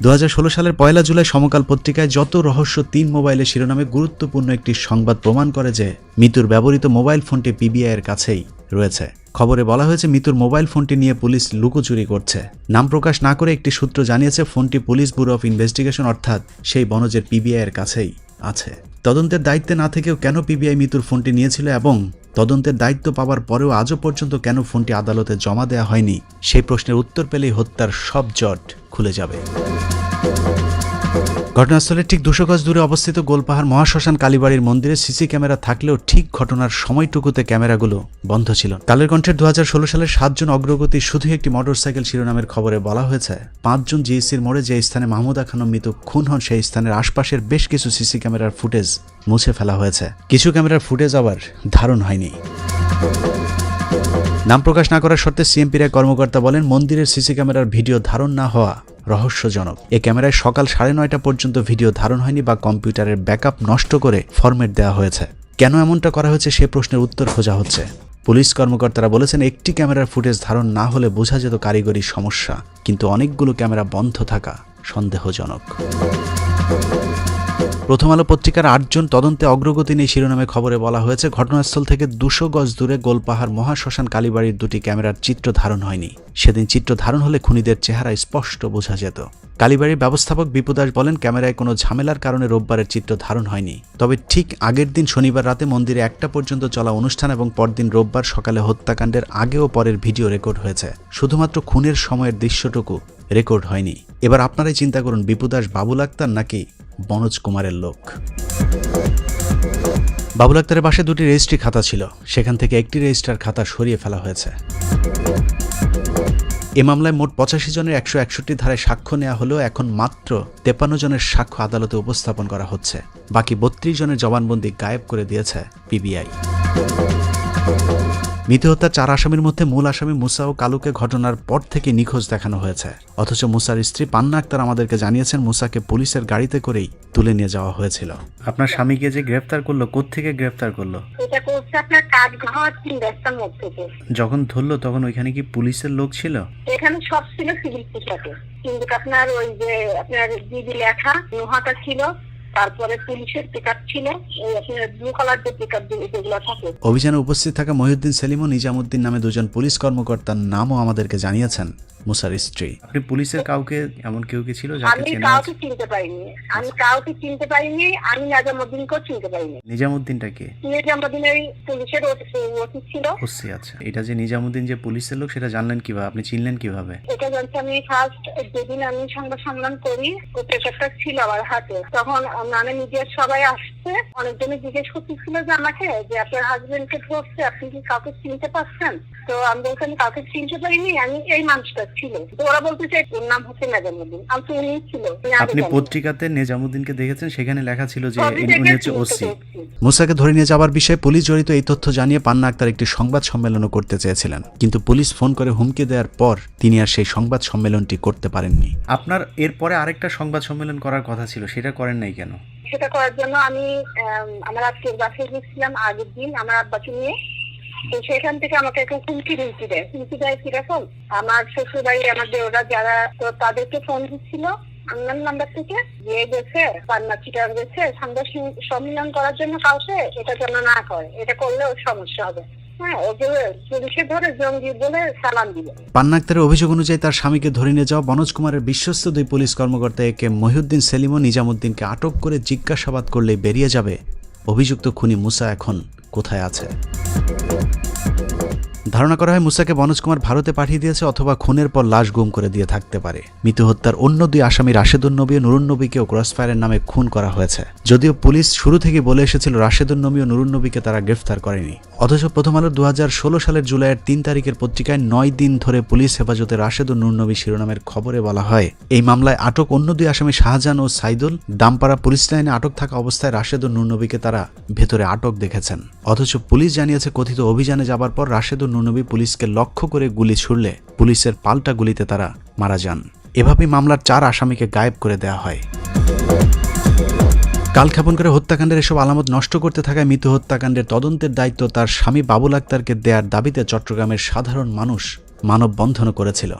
2016 সালের 1 জুলাই সমকাল পত্রিকায় যত রহস্য 3 মোবাইলের শিরোনামে গুরুত্বপূর্ণ একটি সংবাদ প্রমাণ করে যে মিতুর ব্যবহৃত মোবাইল ফোনটি পিবিআইয়ের কাছেই রয়েছে। খবরে বলা হয়েছে মিতুর মোবাইল ফোনটি নিয়ে পুলিশ লুকোচুরি করছে। নাম প্রকাশ না করে একটি সূত্র জানিয়েছে ফোনটি পুলিশ ব্যুরো অফ ইনভেস্টিগেশন অর্থাৎ সেই বনজের পিবিআইয়ের কাছেই আছে। তদন্তের দায়িত্বে না থেকেও কেন পিবিআই মিতুর ফোনটি নিয়েছিল এবং তদন্তের দায়িত্ব পাওয়ার পরেও আজও পর্যন্ত কেন ফোনটি আদালতে জমা দেওয়া হয়নি, সেই প্রশ্নের উত্তর পেলেই হত্যার সব জট খুলে যাবে। ঘটনাস্থলের ঠিক 200 গজ দূরে অবস্থিত গোলপাহাড় মহাশ্মশান কালীবাড়ির মন্দিরে সিসি ক্যামেরা থাকলেও ঠিক ঘটনার সময়টুকুতে ক্যামেরাগুলো বন্ধ ছিল। কালের কণ্ঠের 2016 সালের 7 জুন অগ্রগতি শুধু একটি মোটরসাইকেল শিরোনামের খবরে বলা হয়েছে 5 জুন জিএসির মোড়ে যে স্থানে মাহমুদা খানম মৃত খুন হন সেই স্থানের আশপাশের বেশ কিছু সিসি ক্যামেরার ফুটেজ মুছে ফেলা হয়েছে। কিছু ক্যামেরার ফুটেজ আবার ধারণ হয়নি। নাম প্রকাশ না করার শর্তে সিএমপির এক কর্মকর্তা বলেন মন্দিরের সিসি ক্যামেরার ভিডিও ধারণ না হওয়া রহস্যজনক। এই ক্যামেরায় সকাল 9:30 পর্যন্ত ভিডিও ধারণ হয়নি বা কম্পিউটারের ব্যাকআপ নষ্ট করে ফরম্যাট দেওয়া হয়েছে। কেন এমনটা করা হয়েছে সে প্রশ্নের উত্তর খোঁজা হচ্ছে। পুলিশ কর্মকর্তারা বলেছেন একটি ক্যামেরার ফুটেজ ধারণ না হলে বোঝা যেত কারিগরি সমস্যা, কিন্তু অনেকগুলো ক্যামেরা বন্ধ থাকা সন্দেহজনক। প্রথম আলো পত্রিকার 8 জন তদন্তে অগ্রগতি নেই শিরোনামে খবরে বলা হয়েছে, ঘটনাস্থল থেকে 200 গজ দূরে গোলপাহাড় মহাশ্মশান কালীবাড়ির দুটি ক্যামেরার চিত্র ধারণ হয়নি। সেদিন চিত্র ধারণ হলে খুনিদের চেহারা স্পষ্ট বোঝা যেত। কালীবাড়ির ব্যবস্থাপক বিপু দাস বলেন, ক্যামেরায় কোনো ঝামেলার কারণে রোববারের চিত্র ধারণ হয়নি। তবে ঠিক আগের দিন শনিবার রাতে মন্দিরে 1টা পর্যন্ত চলা অনুষ্ঠান এবং পরদিন রোববার সকালে হত্যাকাণ্ডের আগে ও পরের ভিডিও রেকর্ড হয়েছে। শুধুমাত্র খুনের সময়ের দৃশ্যটুকু রেকর্ড হয়নি। এবার আপনারাই চিন্তা করুন, বিপু দাস বাবুল আক্তার নাকি মনোজ কুমারের লোক। বাবুল আক্তারের পাশে 2টি রেজিস্ট্রি খাতা ছিল, সেখান থেকে একটি রেজিস্ট্রার খাতা সরিয়ে ফেলা হয়েছে। এ মামলায় মোট 85 জনের 161 ধারায় সাক্ষ্য নেওয়া হলেও এখন মাত্র 53 জনের সাক্ষ্য আদালতে উপস্থাপন করা হচ্ছে। বাকি 32 জনের জবানবন্দি গায়েব করে দিয়েছে পিবিআই। মিতু হত্যার 4 আসামির মধ্যে মূল আসামি মুসা ও কালুকে ঘটনার পর থেকে নিখোঁজ দেখানো হয়েছে। অথচ মুসার স্ত্রী পান্না আক্তার আমাদেরকে জানিয়েছেন, মুসাকে পুলিশের গাড়িতে করেই তুলে নিয়ে যাওয়া হয়েছিল। আপনার স্বামীকে যে গ্রেফতার করলো, কোত্থেকে গ্রেফতার করলো? এটা করছে আপনার কাঠঘর 3 রাস্তার মধ্যে থেকে। যখন ধরলো তখন ওইখানে কি পুলিশের লোক ছিল? এখানে সব ছিল সিভিল পোশাকে, কিন্তু আপনার ওই যে আপনার দিদি লেখা নোহাটা ছিল, তারপরে পুলিশের পিকআপ ছিল, এই আপনার ব্লু কালার যে পিকআপ যেগুলো থাকে। অভিযানে উপস্থিত থাকা মহিউদ্দিন সেলিম ও নিজামুদ্দিন নামে 2 জন পুলিশ কর্মকর্তার নামও আমাদেরকে জানিয়েছেন মুসার স্ত্রী। আপনি পুলিশের কাউকে এমন কেউ কি ছিল যাকে আমি চেনেন? কাউকে চিনতে পারিনি, আমি নিজামুদ্দিনকেও চিনতে পারিনি। নিজামুদ্দিনটা কে? নিজামুদ্দিন ওই পুলিশের ওসি ছিল। ওসি, আচ্ছা। এটা যে নিজামুদ্দিন যে পুলিশের লোক, সেটা জানলেন কিভাবে, আপনি চিনলেন কিভাবে? এটা জানছি আমি ফার্স্ট যেদিন আমি সংবাদ সম্মেলন করি, ও পেপারটা ছিল আমার হাতে, তখন মানে মিডিয়ার সবাই আসছে, অনেকজনে জিজ্ঞেস করতেছিল যে আমাকে, যে আপনার হাজবেন্ডকে ধরছে, আপনি কি কাউকে চিনতে পারছেন? তো আমি বলছি আমি কাউকে চিনতে পারিনি, আমি এই মানুষটা ছিল। তো ওরা বলতে চাই ওর নাম হচ্ছে নিজামুদ্দিন, আমি তো উনি ছিল। আপনি পত্রিকাতে নিজামুদ্দিনকে দেখেছেন, সেখানে লেখা ছিল যে উনি হচ্ছে ওসি। মুসাকে ধরে নিয়ে যাওয়ার বিষয়ে পুলিশ জড়িত এই তথ্য জানিয়ে পান্না আক্তার একটি সংবাদ সম্মেলনও করতে চেয়েছিলেন, কিন্তু পুলিশ ফোন করে হুমকি দেওয়ার পর তিনি আর সেই সংবাদ সম্মেলনটি করতে পারেননি। আপনার এরপরে আরেকটা সংবাদ সম্মেলন করার কথা ছিল, সেটা করেন নাই কেন? সেটা করার জন্য আমি আমার আত্মীয় বাসায় গেছিলাম আগের দিন আমার আব্বাকে নিয়ে। তো সেখান থেকে আমাকে একটু হুমকি দেয় কিরকম, আমার শ্বশুর বাড়ি আমাদের ওরা যারা, তো তাদেরকে ফোন দিচ্ছিল আননোন নাম্বার থেকে, দিয়ে গেছে পান্না চিটার গেছে সংবাদ সম্মেলন করার জন্য কাউকে, এটা যেন না করে, এটা করলে ওর সমস্যা হবে। পান্না আক্তারের অভিযোগ অনুযায়ী তার স্বামীকে ধরে নিয়ে যাওয়া মনোজ কুমারের বিশ্বস্ত 2 পুলিশ কর্মকর্তা একে মহিউদ্দিন সেলিম ও নিজামুদ্দিনকে আটক করে জিজ্ঞাসাবাদ করলেই বেরিয়ে যাবে অভিযুক্ত খুনি মুসা এখন কোথায় আছে। ধারণা করা হয় মুসাকে মনোজ কুমার ভারতে পাঠিয়ে দিয়েছে, অথবা খুনের পর লাশ গুম করে দিয়ে থাকতে পারে। মিতু হত্যার অন্য 2 আসামি রাশেদুন নবী ও নুরুন নবীকেও ক্রসফায়ারের নামে খুন করা হয়েছে। যদিও পুলিশ শুরু থেকে বলে এসেছিল রাশেদুন নবী ও নুরুন নবীকে তারা গ্রেফতার করেনি। অথচ প্রথম আলোর 2016 সালের জুলাইয়ের 3 তারিখের পত্রিকায় 9 দিন ধরে পুলিশ হেফাজতে রাশেদ ও নুরুন নবী শিরোনামের খবরে বলা হয়, এই মামলায় আটক অন্য 2 আসামি শাহজাহান ও সাইদুল দামপাড়া পুলিশ লাইনে আটক থাকা অবস্থায় রাশেদ ও নুরুন নবীকে তারা ভেতরে আটক দেখেছেন। অথচ পুলিশ জানিয়েছে কথিত অভিযানে যাবার পর রাশেদ ও নুরুন নবী পুলিশকে লক্ষ্য করে গুলি ছুড়লে পুলিশের পাল্টা গুলিতে তারা মারা যান। এভাবেই মামলার 4 আসামিকে গায়েব করে দেওয়া হয়। কালক্ষেপণ করে হত্যাকাণ্ডের এসব আলামত নষ্ট করতে থাকায় মিতু হত্যাকাণ্ডের তদন্তের দায়িত্ব তার স্বামী বাবুল আক্তারকে দেওয়ার দাবিতে চট্টগ্রামের সাধারণ মানুষ মানববন্ধন করেছিল,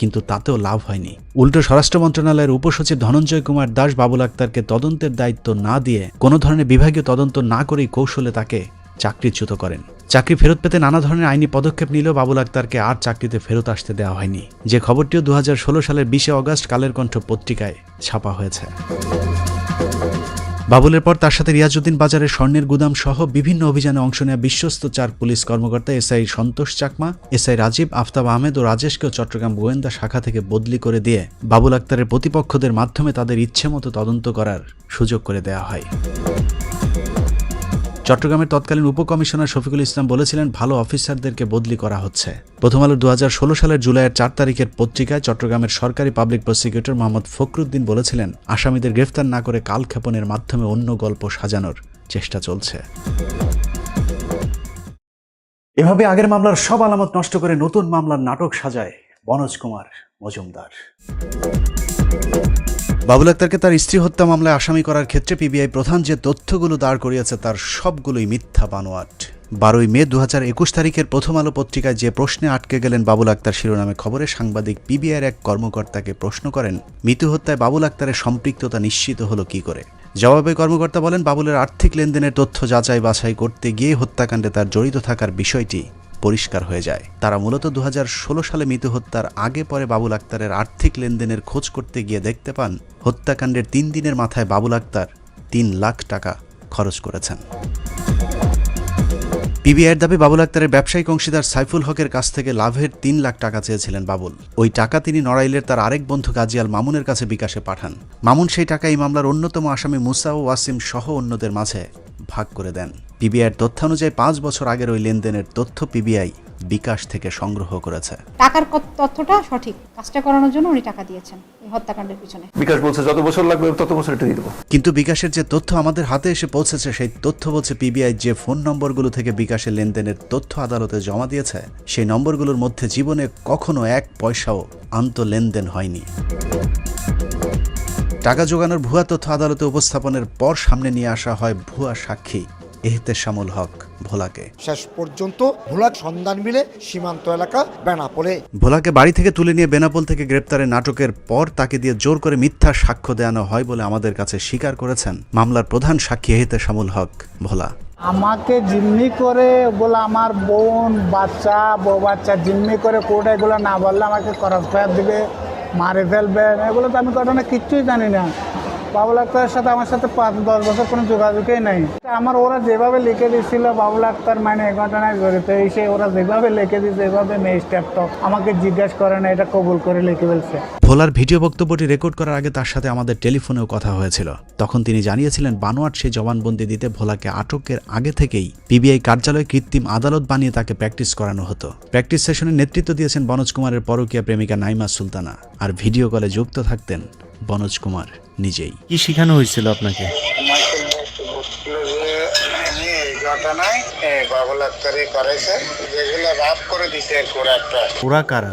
কিন্তু তাতেও লাভ হয়নি। উল্টো স্বরাষ্ট্র মন্ত্রণালয়ের উপসচিব ধনঞ্জয় কুমার দাস বাবুল আক্তারকে তদন্তের দায়িত্ব না দিয়ে কোনো ধরনের বিভাগীয় তদন্ত না করেই কৌশলে তাকে চাকরিচ্যুত করেন। চাকরি ফেরত পেতে নানা ধরনের আইনি পদক্ষেপ নিলেও বাবুল আক্তারকে আর চাকরিতে ফেরত আসতে দেওয়া হয়নি, যে খবরটিও 2016 সালের 20 অগস্ট কালের কণ্ঠ পত্রিকায় ছাপা হয়েছে। বাবুলের পর তার সাথে রিয়াজউদ্দিন বাজারের স্বর্ণের গুদাম সহ বিভিন্ন অভিযানে অংশ নেওয়া বিশ্বস্ত 4 পুলিশ কর্মকর্তা এসআই সন্তোষ চাকমা, এসআই রাজীব, আফতাব আহমেদ ও রাজেশকেও চট্টগ্রাম গোয়েন্দা শাখা থেকে বদলি করে দিয়ে বাবুল আক্তারের প্রতিপক্ষদের মাধ্যমে তাদের ইচ্ছেমতো তদন্ত করার সুযোগ করে দেওয়া হয়। চট্টগ্রামের তৎকালীন উপকমিশনার শফিকুল ইসলাম বলেছিলেন, ভালো অফিসারদেরকে বদলি করা হচ্ছে। প্রথম আলো 2016 সালের জুলাইয়ের 4 তারিখের পত্রিকায় চট্টগ্রামের সরকারি পাবলিক প্রসিকিউটর মোহাম্মদ ফখরুদ্দিন বলেছিলেন, আসামিদের গ্রেফতার না করে কালক্ষেপণের মাধ্যমে অন্য গল্প সাজানোর চেষ্টা চলছে। এভাবে আগের মামলার সব আলামত নষ্ট করে নতুন মামলার নাটক সাজায় মনোজ কুমার মজুমদার। বাবুল আক্তারকে তার স্ত্রী হত্যা মামলায় আসামি করার ক্ষেত্রে পিবিআই প্রধান যে তথ্যগুলো দাঁড় করিয়েছে তার সবগুলোই মিথ্যা বানোয়াট। 12 মে 2021 তারিখের প্রথম আলো পত্রিকায় যে প্রশ্নে আটকে গেলেন বাবুল আক্তার শিরোনামে খবরে সাংবাদিক পিবিআইয়ের এক কর্মকর্তাকে প্রশ্ন করেন, মিতু হত্যায় বাবুল আক্তারের সম্পৃক্ততা নিশ্চিত হলো কি করে। জবাবে কর্মকর্তা বলেন, বাবুলের আর্থিক লেনদেনের তথ্য যাচাই বাছাই করতে গিয়ে হত্যাকাণ্ডে তার জড়িত থাকার বিষয়টি পরিষ্কার হয়ে যায়। তারা মূলত 2016 সালে মিতু হত্যার আগে পরে বাবুল আক্তারের আর্থিক লেনদেনের খোঁজ করতে গিয়ে দেখতে পান হত্যাকাণ্ডের 3 দিনের মাথায় বাবুল আক্তার 3 লাখ টাকা খরচ করেছেন। পিবিআইয়ের দাবি, বাবুল আক্তারের ব্যবসায়িক অংশীদার সাইফুল হকের কাছ থেকে লাভের 3 লাখ টাকা চেয়েছিলেন বাবুল। ওই টাকা তিনি নড়াইলের তার আরেক বন্ধু গাজী আল মামুনের কাছে বিকাশে পাঠান। মামুন সেই টাকা এই মামলার অন্যতম আসামি মুসা ও ওয়াসিম সহ অন্যদের মাঝে ভাগ করে দেন। পিবিআইয়ের তথ্যানুযায়ী 5 বছর আগের ওই লেনদেনের তথ্য পিবিআই বিকাশ থেকে সংগ্রহ করেছে। টাকার তথ্যটা সঠিক, কাজটা করানোর জন্য উনি টাকা দিয়েছেন এই হত্যাকাণ্ডের পিছনে। বিকাশ বলছে যত বছর লাগবে তত বছর এটা দিয়ে দেবো। কিন্তু বিকাশের যে তথ্য আমাদের হাতে এসে পৌঁছেছে, সেই তথ্য বলছে পিবিআই যে ফোন নম্বরগুলো থেকে বিকাশের লেনদেনের তথ্য আদালতে জমা দিয়েছে, সেই নম্বরগুলোর মধ্যে জীবনে কখনো 1 পয়সাও আন্ত লেনদেন হয়নি। টাকা জোগানোর ভুয়া তথ্য আদালতে উপস্থাপনের পর সামনে নিয়ে আসা হয় ভুয়া সাক্ষী এহতেশামুল হক ভোলাকে। শেষ পর্যন্ত ভোলার সন্ধান মিলে সীমান্ত এলাকা বেনাপোলে। ভোলাকে বাড়ি থেকে তুলে নিয়ে বেনাপোল থেকে গ্রেপ্তারের নাটকের পর তাকে দিয়ে জোর করে মিথ্যা সাক্ষ্য দেওয়ানো হয় বলে আমাদের কাছে স্বীকার করেছেন মামলার প্রধান সাক্ষী এহতেশামুল হক ভোলা। আমাকে জিম্মি করে বলে আমার বোন বাচ্চা বউ বাচ্চা জিম্মি করে কোর্ট এগুলো না বললে আমাকে ক্রস ফায়ার দিবে, মারে ফেলবেন, এগুলো তো আমি ঘটনা কিচ্ছুই জানি না। বাবুল আক্তারের সাথে আমার সাথে 5-10 বছর কোনো যোগাযোগই নাই। আমার ওরা যেভাবে লিখে দিচ্ছিল বাবুল আক্তার মানে এই ঘটনায় জড়িত, এসে ওরা যেভাবে লিখে দিচ্ছে এভাবে মেয়ে স্টেপটপ আমাকে জিজ্ঞাসা করে না, এটা কবুল করে লিখে ফেলছে। ভোলার ভিডিও বক্তব্যটি রেকর্ড করার আগে তার সাথে আমাদের টেলিফোনেও কথা হয়েছিল। তখন তিনি জানিয়েছিলেন বানোয়াট সেই জবানবন্দি দিতে ভোলাকে আটকের আগে থেকেই পিবিআই কার্যালয়ে কৃত্রিম আদালত বানিয়ে তাকে প্র্যাকটিস করানো হতো। প্র্যাকটিস সেশনে নেতৃত্ব দিয়েছেন বনোজ কুমারের পরকীয়া প্রেমিকা নাইমা সুলতানা, আর ভিডিও কলে যুক্ত থাকতেন বনোজ কুমার নিজেই। কি শেখানো হয়েছিল আপনাকে? ঘটনায় বাবুল আক্তারই করেছে, যেগুলো রাপ করে দিছে ওরা কারা?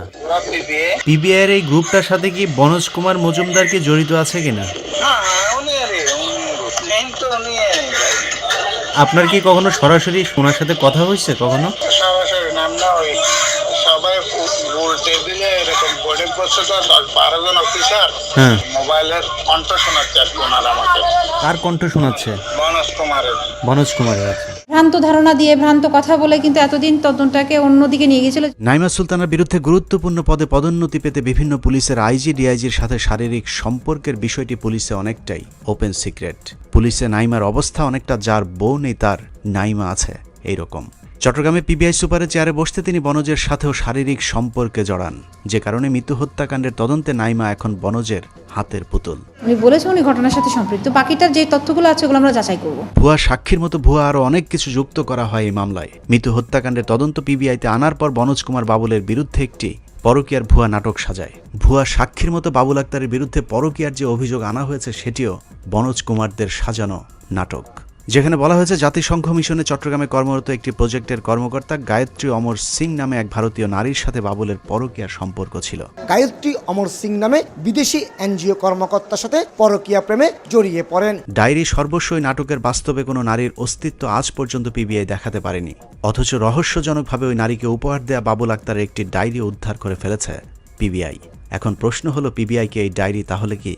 পিবিআই এর এই গ্রুপটার সাথে কি বনোজ কুমার মজুমদার কি জড়িত আছে কিনা? আপনার কি কখনো সরাসরি ওনার সাথে কথা হয়েছে? কখনো সরাসরি নাম না, ওই সবাই গোল টেবিলে এরকম বোর্ডিং করছে তো 10-12 জন অফিসার, মোবাইলের কণ্ঠ শোনাচ্ছে আর ওনার আমাকে। কার কণ্ঠ শোনাচ্ছে? বনোজ কুমারের আছে। ভ্রান্ত ধারণা দিয়ে ভ্রান্ত কথা বলে কিন্তু এতদিন তদন্তটাকে অন্যদিকে নিয়ে গিয়েছিল। নাইমা সুলতানার বিরুদ্ধে গুরুত্বপূর্ণ পদে পদোন্নতি পেতে বিভিন্ন পুলিশের আইজি ডিআইজির সাথে শারীরিক সম্পর্কের বিষয়টি পুলিশে অনেকটাই ওপেন সিক্রেট। পুলিশে নাইমার অবস্থা অনেকটা যার বউ নেই তার নাইমা আছে এইরকম। চট্টগ্রামে পিবিআই সুপারের চেয়ারে বসতে তিনি বনজের সাথেও শারীরিক সম্পর্কে জড়ান, যে কারণে মৃত্যু হত্যাকাণ্ডের তদন্তে নাইমা এখন বনজের হাতের পুতুল। উনি বলেছেন উনি ঘটনার সাথে সম্পৃক্ত, বাকিটার যে তথ্যগুলো আছে ওগুলো আমরা যাচাই করব। ভুয়া সাক্ষীর মতো ভুয়া আরও অনেক কিছু যুক্ত করা হয় এই মামলায়। মৃত্যু হত্যাকাণ্ডের তদন্ত পিবিআইতে আনার পর বনোজ কুমার বাবুলের বিরুদ্ধে একটি পরকীয়ার ভুয়া নাটক সাজায়। ভুয়া সাক্ষীর মতো বাবুল আক্তারের বিরুদ্ধে পরকীয়ার যে অভিযোগ আনা হয়েছে সেটিও বনোজ কুমারদের সাজানো নাটক, যেখানে বলা হয়েছে জাতিসংঘ মিশনে চট্টগ্রামে কর্মরত একটি প্রজেক্টের কর্মকর্তা গায়ত্রী অমর সিং নামে এক ভারতীয় নারীর সাথে বাবুলের পরকীয়ার সম্পর্ক ছিল। গায়ত্রী অমর সিং নামে বিদেশি এনজিও কর্মকর্তার সাথে পরকীয়া প্রেমে জড়িয়ে পড়েন। ডায়েরি সর্বস্বই নাটকের বাস্তবে কোনো নারীর অস্তিত্ব আজ পর্যন্ত পিবিআই দেখাতে পারেনি, অথচ রহস্যজনকভাবে ওই নারীকে উপহার দেয়া বাবুল আক্তারের একটি ডায়েরি উদ্ধার করে ফেলেছে পিবিআই। এখন প্রশ্ন হলো, পিবিআইকে এই ডায়েরি তাহলে কি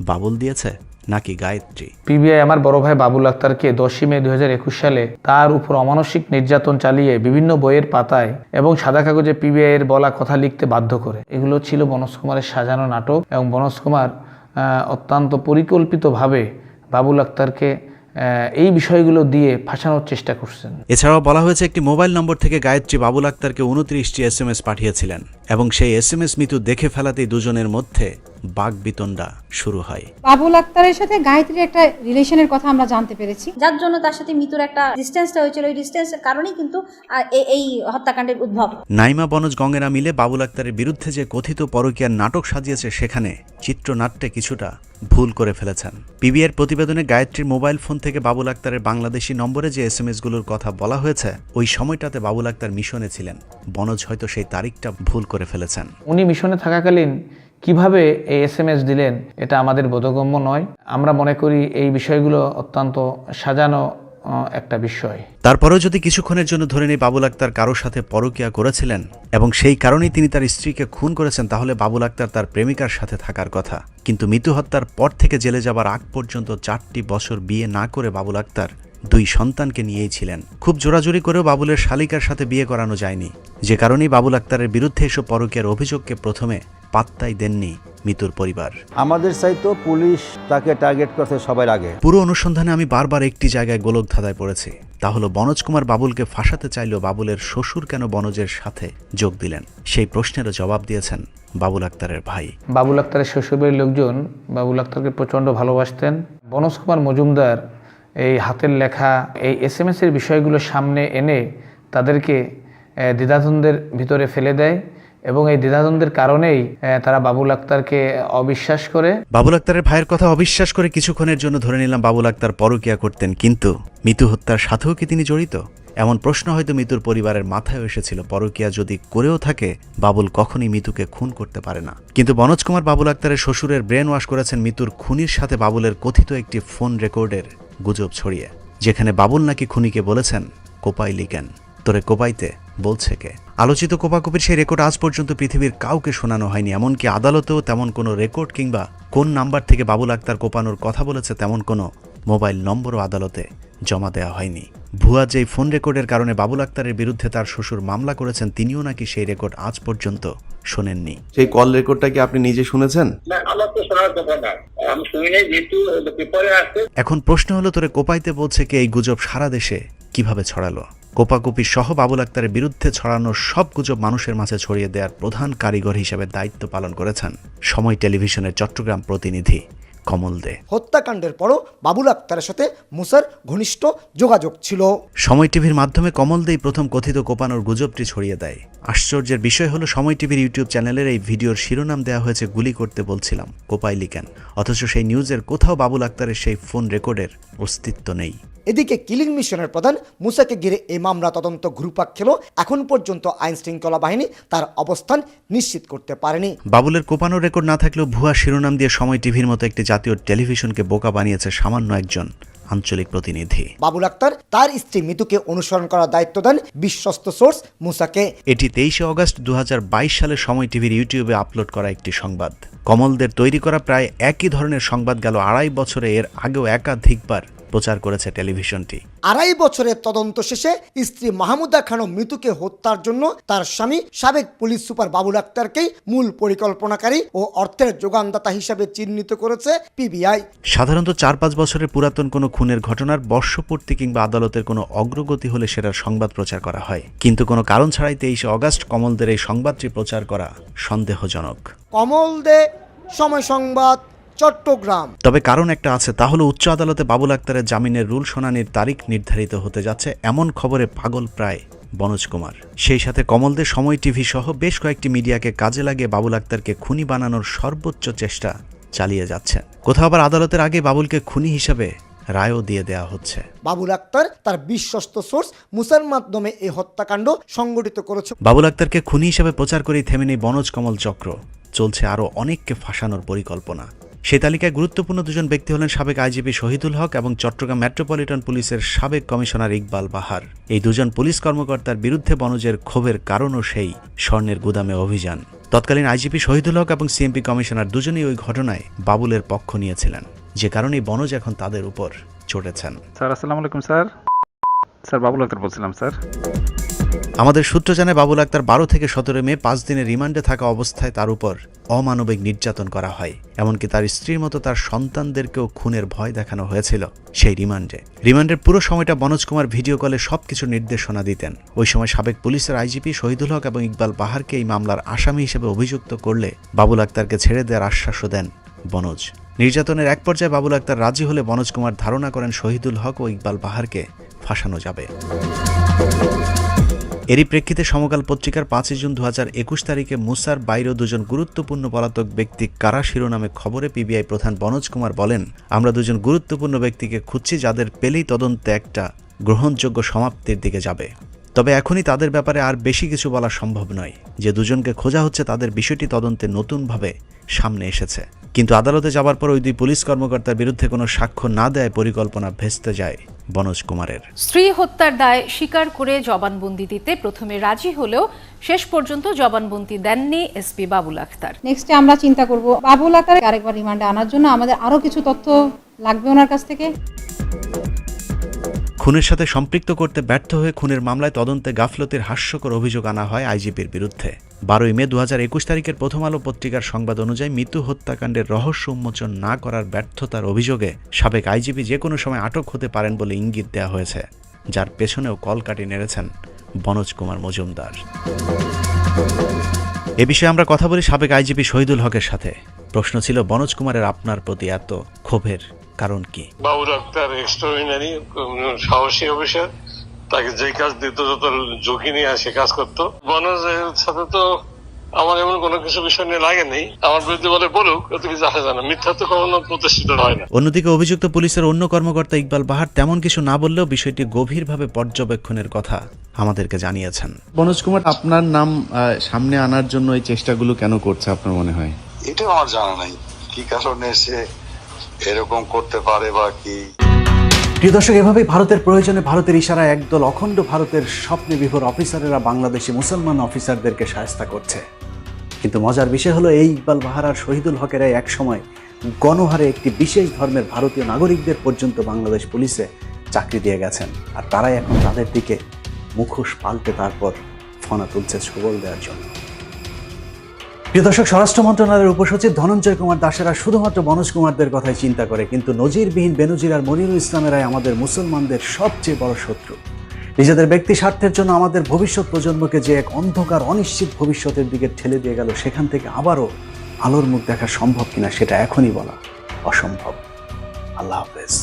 বাবুল দিয়েছে নাকি গায়ত্রী? পিবিআই আমার বড় ভাই বাবুল আক্তারকে 10 মে 2021 সালে তার উপর অমানসিক নির্যাতন চালিয়ে বিভিন্ন বইয়ের পাতায় এবং সাদা কাগজে পিবিআই এর বলা কথা লিখতে বাধ্য করে। এগুলো ছিল বনোজ কুমারের সাজানো নাটক এবং বনোজ কুমার অত্যন্ত পরিকল্পিতভাবে বাবুল আক্তারকে এই বিষয়গুলো দিয়ে ফাঁসানোর চেষ্টা করছেন। এছাড়াও বলা হয়েছে একটি মোবাইল নম্বর থেকে গায়ত্রী বাবুল আক্তারকে 29টি SMS পাঠিয়েছিলেন এবং সেই SMS মৃত্যু দেখে ফেলাতেই দুজনের মধ্যে বাকবিতণ্ডা শুরু হয়। বাবুল আক্তারের সাথে গায়ত্রীর একটা রিলেশনের কথা আমরা জানতে পেরেছি, যার জন্য তার সাথে মৃত্যুর একটা ডিসটেন্সটা হয়েছিল। এই ডিসটেন্সের কারণেই কিন্তু এই হত্যাকাণ্ডের উদ্ভব। নাইমা বনোজ গঙ্গেরা মিলে বাবুল আক্তারের বিরুদ্ধে যে কথিত পরকীয়ার নাটক সাজিয়েছে সেখানে চিত্রনাট্যে কিছুটা ভুল করে ফেলেছেন। পিবিআইয়ের প্রতিবেদনে গায়ত্রীর মোবাইল ফোন থেকে বাবুল আক্তারের বাংলাদেশি নম্বরে যে SMS-গুলোর কথা বলা হয়েছে ওই সময়টাতে বাবুল আক্তার মিশনে ছিলেন। বনোজ হয়তো সেই তারিখটা ভুল করে ফেলেছেন। উনি মিশনে থাকাকালীন কিভাবে এই SMS দিলেন এটা আমাদের বোধগম্য নয়। আমরা মনে করি এই বিষয়গুলো অত্যন্ত সাজানো একটা বিষয়। তারপরেও যদি কিছুক্ষণের জন্য ধরে নেই বাবুল আক্তার কারোর সাথে পরকীয়া করেছিলেন এবং সেই কারণেই তিনি তার স্ত্রীকে খুন করেছেন, তাহলে বাবুল আক্তার তার প্রেমিকার সাথে থাকার কথা। কিন্তু মিতু হত্যার পর থেকে জেলে যাবার আগ পর্যন্ত 4টি বছর বিয়ে না করে বাবুল আক্তার 2 সন্তানকে নিয়েই ছিলেন। খুব জোরাজুরি করেও বাবুলের শালিকার সাথে বিয়ে করানো যায়নি, যে কারণেই বাবুল আক্তারের বিরুদ্ধে এসব পরকীয়ার অভিযোগকে প্রথমে পাত্তাই দেননি মিতুর পরিবার। আমাদের চাইতো পুলিশ তাকে টার্গেট করতে সবার আগে। পুরো অনুসন্ধানে আমি বারবার একটি জায়গায় গোলক ধাঁধায় পড়েছি, তা হলো বনজ কুমার বাবুলকে ফাঁসাতে চাইলেও বাবুলের শ্বশুর কেন বনজের সাথে যোগ দিলেন। সেই প্রশ্নেরও জবাব দিয়েছেন বাবুল আক্তারের ভাই। বাবুল আক্তারের শ্বশুরবাড়ির লোকজন বাবুল আক্তারকে প্রচণ্ড ভালোবাসতেন। বনজ কুমার মজুমদার এই হাতের লেখা এই SMS এর বিষয়গুলো সামনে এনে তাদেরকে দ্বিধাদ্বন্দ্বের ভিতরে ফেলে দেয় এবং এই দ্বিধাদ্বন্দ্বের কারণেই তারা বাবুল আক্তারকে অবিশ্বাস করে। বাবুল আক্তারের ভাইয়ের কথা অবিশ্বাস করে কিছুক্ষণের জন্য ধরে নিলাম বাবুল আক্তার পরকীয়া করতেন, কিন্তু মিতু হত্যার সাথেও কি তিনি জড়িত? এমন প্রশ্ন হয়তো মিতুর পরিবারের মাথায় এসেছিল। পরকীয়া যদি করেও থাকে, বাবুল কখনই মিতুকে খুন করতে পারে না। কিন্তু বনজ কুমার বাবুল আক্তারের শ্বশুরের ব্রেন ওয়াশ করেছেন মিতুর খুনির সাথে বাবুলের কথিত একটি ফোন রেকর্ডের গুজব ছড়িয়ে, যেখানে বাবুল নাকি খুনিকে বলেছেন কোপাই লিখেন, তোরে কোপাইতে বলছে কে। আলোচিত কোপাকুপির সেই রেকর্ড আজ পর্যন্ত পৃথিবীর কাউকে শোনানো হয়নি। এমনকি আদালতেও তেমন কোনো রেকর্ড কিংবা কোন নাম্বার থেকে বাবুল আক্তার কোপানোর কথা বলেছে তেমন কোনো মোবাইল নম্বরও আদালতে জমা দেওয়া হয়নি। ভুয়া যেই ফোন রেকর্ডের কারণে বাবুল আক্তারের বিরুদ্ধে তার শ্বশুর মামলা করেছেন, তিনিও নাকি সেই রেকর্ড আজ পর্যন্ত শোনেননি। সেই কল রেকর্ডটা কি আপনি নিজে শুনেছেন? এখন প্রশ্ন হলো, তোরে কোপাইতে বলছে কে, এই গুজব সারা দেশে কিভাবে ছড়ালো? কোপাকুপি সহ বাবুল আক্তারের বিরুদ্ধে ছড়ানো সব গুজব মানুষের মাঝে ছড়িয়ে দেওয়ার প্রধান কারিগর হিসেবে দায়িত্ব পালন করেছেন সময় টেলিভিশনের চট্টগ্রাম প্রতিনিধি কমল দে। হত্যাকাণ্ডের পরও বাবুল আক্তারের সাথে মুসার ঘনিষ্ঠ যোগাযোগ ছিল। সময় টিভির মাধ্যমে কমল দেই প্রথম কথিত কোপানোর গুজবটি ছড়িয়ে দেয়। আশ্চর্যের বিষয় হলো, সময় টিভির ইউটিউব চ্যানেলের এই ভিডিওর শিরোনাম দেওয়া হয়েছে গুলি করতে বলছিলাম কোপাই লিখেন, অথচ সেই নিউজের কোথাও বাবুল আক্তারের সেই ফোন রেকর্ডের অস্তিত্ব নেই। এদিকে কিলিং মিশনের প্রধান মুসাকে ঘিরে এই মামলা তদন্ত ঘুরপাক খেলো। এখন পর্যন্ত আইন শৃঙ্খলা বাহিনী তার অবস্থান নিশ্চিত করতে পারেনি। বাবুলের কোপানোর রেকর্ড না থাকলেও ভুয়া শিরোনাম দিয়ে সময় টিভির মতো একটি জাতীয় টেলিভিশনকে বোকা বানিয়েছে সামান্য একজন আঞ্চলিক প্রতিনিধি। বাবুল আক্তার তার স্ত্রী মিতুকে অনুসরণ করার দায়িত্ব দেন বিশ্বস্ত সোর্স মুসাকে। এটি 23 অগস্ট 2022 সালে সময় টিভির ইউটিউবে আপলোড করা একটি সংবাদ। কমলদের তৈরি করা প্রায় একই ধরনের সংবাদ গেল 2.5 বছরে এর আগেও একাধিকবার প্রচার করেছে টেলিভিশনটি। 2.5 বছরের তদন্ত শেষে স্ত্রী মাহমুদা খানম মিতুকে হত্যার জন্য তার স্বামী সাবেক পুলিশ সুপার বাবুল আক্তারকেই মূল পরিকল্পনাকারী ও অর্থের যোগানদাতা হিসেবে চিহ্নিত করেছে পিবিআই। সাধারণত 4-5 বছরের পুরাতন কোনো খুনের ঘটনার বর্ষপূর্তি কিংবা আদালতের কোনো অগ্রগতি হলে সেটার সংবাদ প্রচার করা হয়, কিন্তু কোনো কারণ ছাড়াই 23 অগস্ট কমলদের এই সংবাদটি প্রচার করা সন্দেহজনক। কমল দে, সময় সংবাদ, চট্টগ্রাম। তবে কারণ একটা আছে, তা হলো উচ্চ আদালতে বাবুল আক্তারের জামিনের রুল শুনানির তারিখ নির্ধারিত হতে যাচ্ছে, এমন খবরে পাগল প্রায় বনজ কুমার। সেই সাথে কমলদের সময় টিভি সহ বেশ কয়েকটি মিডিয়াকে কাজে লাগিয়ে বাবুল আক্তারকে খুনি বানানোর সর্বোচ্চ চেষ্টা চালিয়ে যাচ্ছে। কোথাও আবার আদালতের আগে বাবুলকে খুনি হিসেবে রায়ও দিয়ে দেওয়া হচ্ছে। বাবুল আক্তার তার বিশ্বস্ত সোর্স মুসার মাধ্যমে এই হত্যাকাণ্ড সংগঠিত করেছে। বাবুল আক্তারকে খুনি হিসেবে প্রচার করেই থেমে নেই বনজ কমল চক্র, চলছে আরও অনেককে ফাঁসানোর পরিকল্পনা। সেই তালিকায় গুরুত্বপূর্ণ দুজন ব্যক্তি হলেন সাবেক আইজিপি শহীদুল হক এবং চট্টগ্রাম মেট্রোপলিটন পুলিশের সাবেক কমিশনার ইকবাল বাহার। এই দুজন পুলিশ কর্মকর্তার বিরুদ্ধে বনজের ক্ষোভের কারণও সেই স্বর্ণের গুদামে অভিযান। তৎকালীন আইজিপি শহীদুল হক এবং সিএমপি কমিশনার দুজনেই ওই ঘটনায় বাবুলের পক্ষ নিয়েছিলেন, যে কারণেই বনজ এখন তাদের উপর চড়েছেন। স্যার আসসালামু আলাইকুম। স্যার বাবুল আক্তার বলছিলাম স্যার। আমাদের সূত্র জানায় বাবুল আক্তার 12 থেকে 17 মে 5 দিনের রিমান্ডে থাকা অবস্থায় তার উপর অমানবিক নির্যাতন করা হয়। এমনকি তার স্ত্রীর মতো তার সন্তানদেরকেও খুনের ভয় দেখানো হয়েছিল সেই রিমান্ডের পুরো সময়টা বনজ কুমার ভিডিও কলে সবকিছু নির্দেশনা দিতেন। ওই সময় সাবেক পুলিশের আইজিপি শহীদুল হক এবং ইকবাল বাহারকে এই মামলার আসামি হিসেবে অভিযুক্ত করলে বাবুল আক্তারকে ছেড়ে দেওয়ার আশ্বাসও দেন বনজ। নির্যাতনের এক পর্যায়ে বাবুল আক্তার রাজি হলে বনজ কুমার ধারণা করেন শহীদুল হক ও ইকবাল বাহারকে ফাঁসানো যাবে। এরই প্রেক্ষিতে সমকাল পত্রিকার 5 জুন 2021 তারিখে মুসার বাইরেও দুজন গুরুত্বপূর্ণ পলাতক ব্যক্তি কারা শিরোনামে খবরে পিবিআই প্রধান বনজ কুমার বলেন, আমরা দুজন গুরুত্বপূর্ণ ব্যক্তিকে খুঁজছি যাদের পেলেই তদন্তে একটা গ্রহণযোগ্য সমাপ্তির দিকে যাবে। তবে এখনই তাদের ব্যাপারে আর বেশি কিছু বলা সম্ভব নয়। যে দুজনকে খোঁজা হচ্ছে তাদের বিষয়টি তদন্তে নতুনভাবে সামনে এসেছে, কিন্তু আদালতে যাবার পর ওই দুই পুলিশ কর্মকর্তার বিরুদ্ধে কোনো সাক্ষ্য না দেয় পরিকল্পনা ভেস্তে যায় বনোজ কুমারের। স্ত্রী হত্যার দায় স্বীকার করে জবানবন্দি দিতে প্রথমে রাজি হলেও শেষ পর্যন্ত জবানবন্দি দেননি এসপি বাবুল আক্তার। নেক্সটে আমরা চিন্তা করব বাবুল আক্তারকে আরেকবার রিমান্ডে আনার জন্য আমাদের আরও কিছু তথ্য লাগবে ওনার কাছ থেকে। খুনের সাথে সম্পৃক্ত করতে ব্যর্থ হয়ে খুনের মামলায় তদন্তে গাফলতির হাস্যকর অভিযোগ আনা হয় আইজিপির বিরুদ্ধে। 12 মে 2021 তারিখের প্রথম আলো পত্রিকার সংবাদ অনুযায়ী মিতু হত্যাকাণ্ডের রহস্য উন্মোচন না করার ব্যর্থতার অভিযোগে সাবেক আইজিপি যে কোনো সময় আটক হতে পারেন বলে ইঙ্গিত দেওয়া হয়েছে, যার পেছনেও কলকাঠি নেড়েছেন বনোজ কুমার মজুমদার। এ বিষয়ে আমরা কথা বলি সাবেক আইজিপি শহীদুল হকের সাথে। প্রশ্ন ছিল, বনোজ কুমারের আপনার প্রতি এত ক্ষোভের কারণ কি? বাবুল আক্তার এক্সট্রাঅর্ডিনারি সাহসী অফিসার, তাকে যে কাজ দিত যত ঝুঁকি নিয়ে সে কাজ করতো। বনোজের সাথে তো আমার এমন কোনো কিছু বিষয় নিয়ে লাগে নেই, আমার বিরুদ্ধে বলে বলুক, এত কিছু আসে জানা, মিথ্যা তো কখনো প্রতিষ্ঠিত হয় না। অন্যদিকে অভিযুক্ত পুলিশের অন্য কর্মকর্তা ইকবাল বাহার তেমন কিছু না বললেও বিষয়টি গভীরভাবে পর্যবেক্ষণের কথা আমাদেরকে জানিয়েছেন। বনোজ কুমার আপনার নাম সামনে আনার জন্য এই চেষ্টাগুলো কেন করছে আপনার মনে হয়? এটা আমার জানা নাই কি কারণে সে এরকম করতে পারে বা কি। প্রিয় দর্শক, এভাবেই ভারতের প্রয়োজনে ভারতের ইশারায় একদল অখণ্ড ভারতের স্বপ্নে বিভোর অফিসারেরা বাংলাদেশি মুসলমান অফিসারদেরকে শায়েস্তা করছে। কিন্তু মজার বিষয় হলো, এই ইকবাল বাহার আর শহীদুল হকেরা এক সময় গণহারে একটি বিশেষ ধর্মের ভারতীয় নাগরিকদের পর্যন্ত বাংলাদেশ পুলিশে চাকরি দিয়ে গেছেন, আর তারাই এখন তাদের দিকে মুখোশ পাল্টে তারপর ফনা তুলছে সবল দেওয়ার জন্য। প্রিয় দর্শক, স্বরাষ্ট্র মন্ত্রণালয়ের উপসচিব ধনঞ্জয় কুমার দাসেরা শুধুমাত্র বনোজ কুমারদের কথাই চিন্তা করে, কিন্তু নজিরবিহীন বেনজির আর মনিরুল ইসলামেরাই আমাদের মুসলমানদের সবচেয়ে বড় শত্রু। নিজেদের ব্যক্তি স্বার্থের জন্য আমাদের ভবিষ্যৎ প্রজন্মকে যে এক অন্ধকার অনিশ্চিত ভবিষ্যতের দিকে ঠেলে দিয়ে গেল, সেখান থেকে আবারও আলোর মুখ দেখা সম্ভব কিনা সেটা এখনই বলা অসম্ভব। আল্লাহ হাফেজ।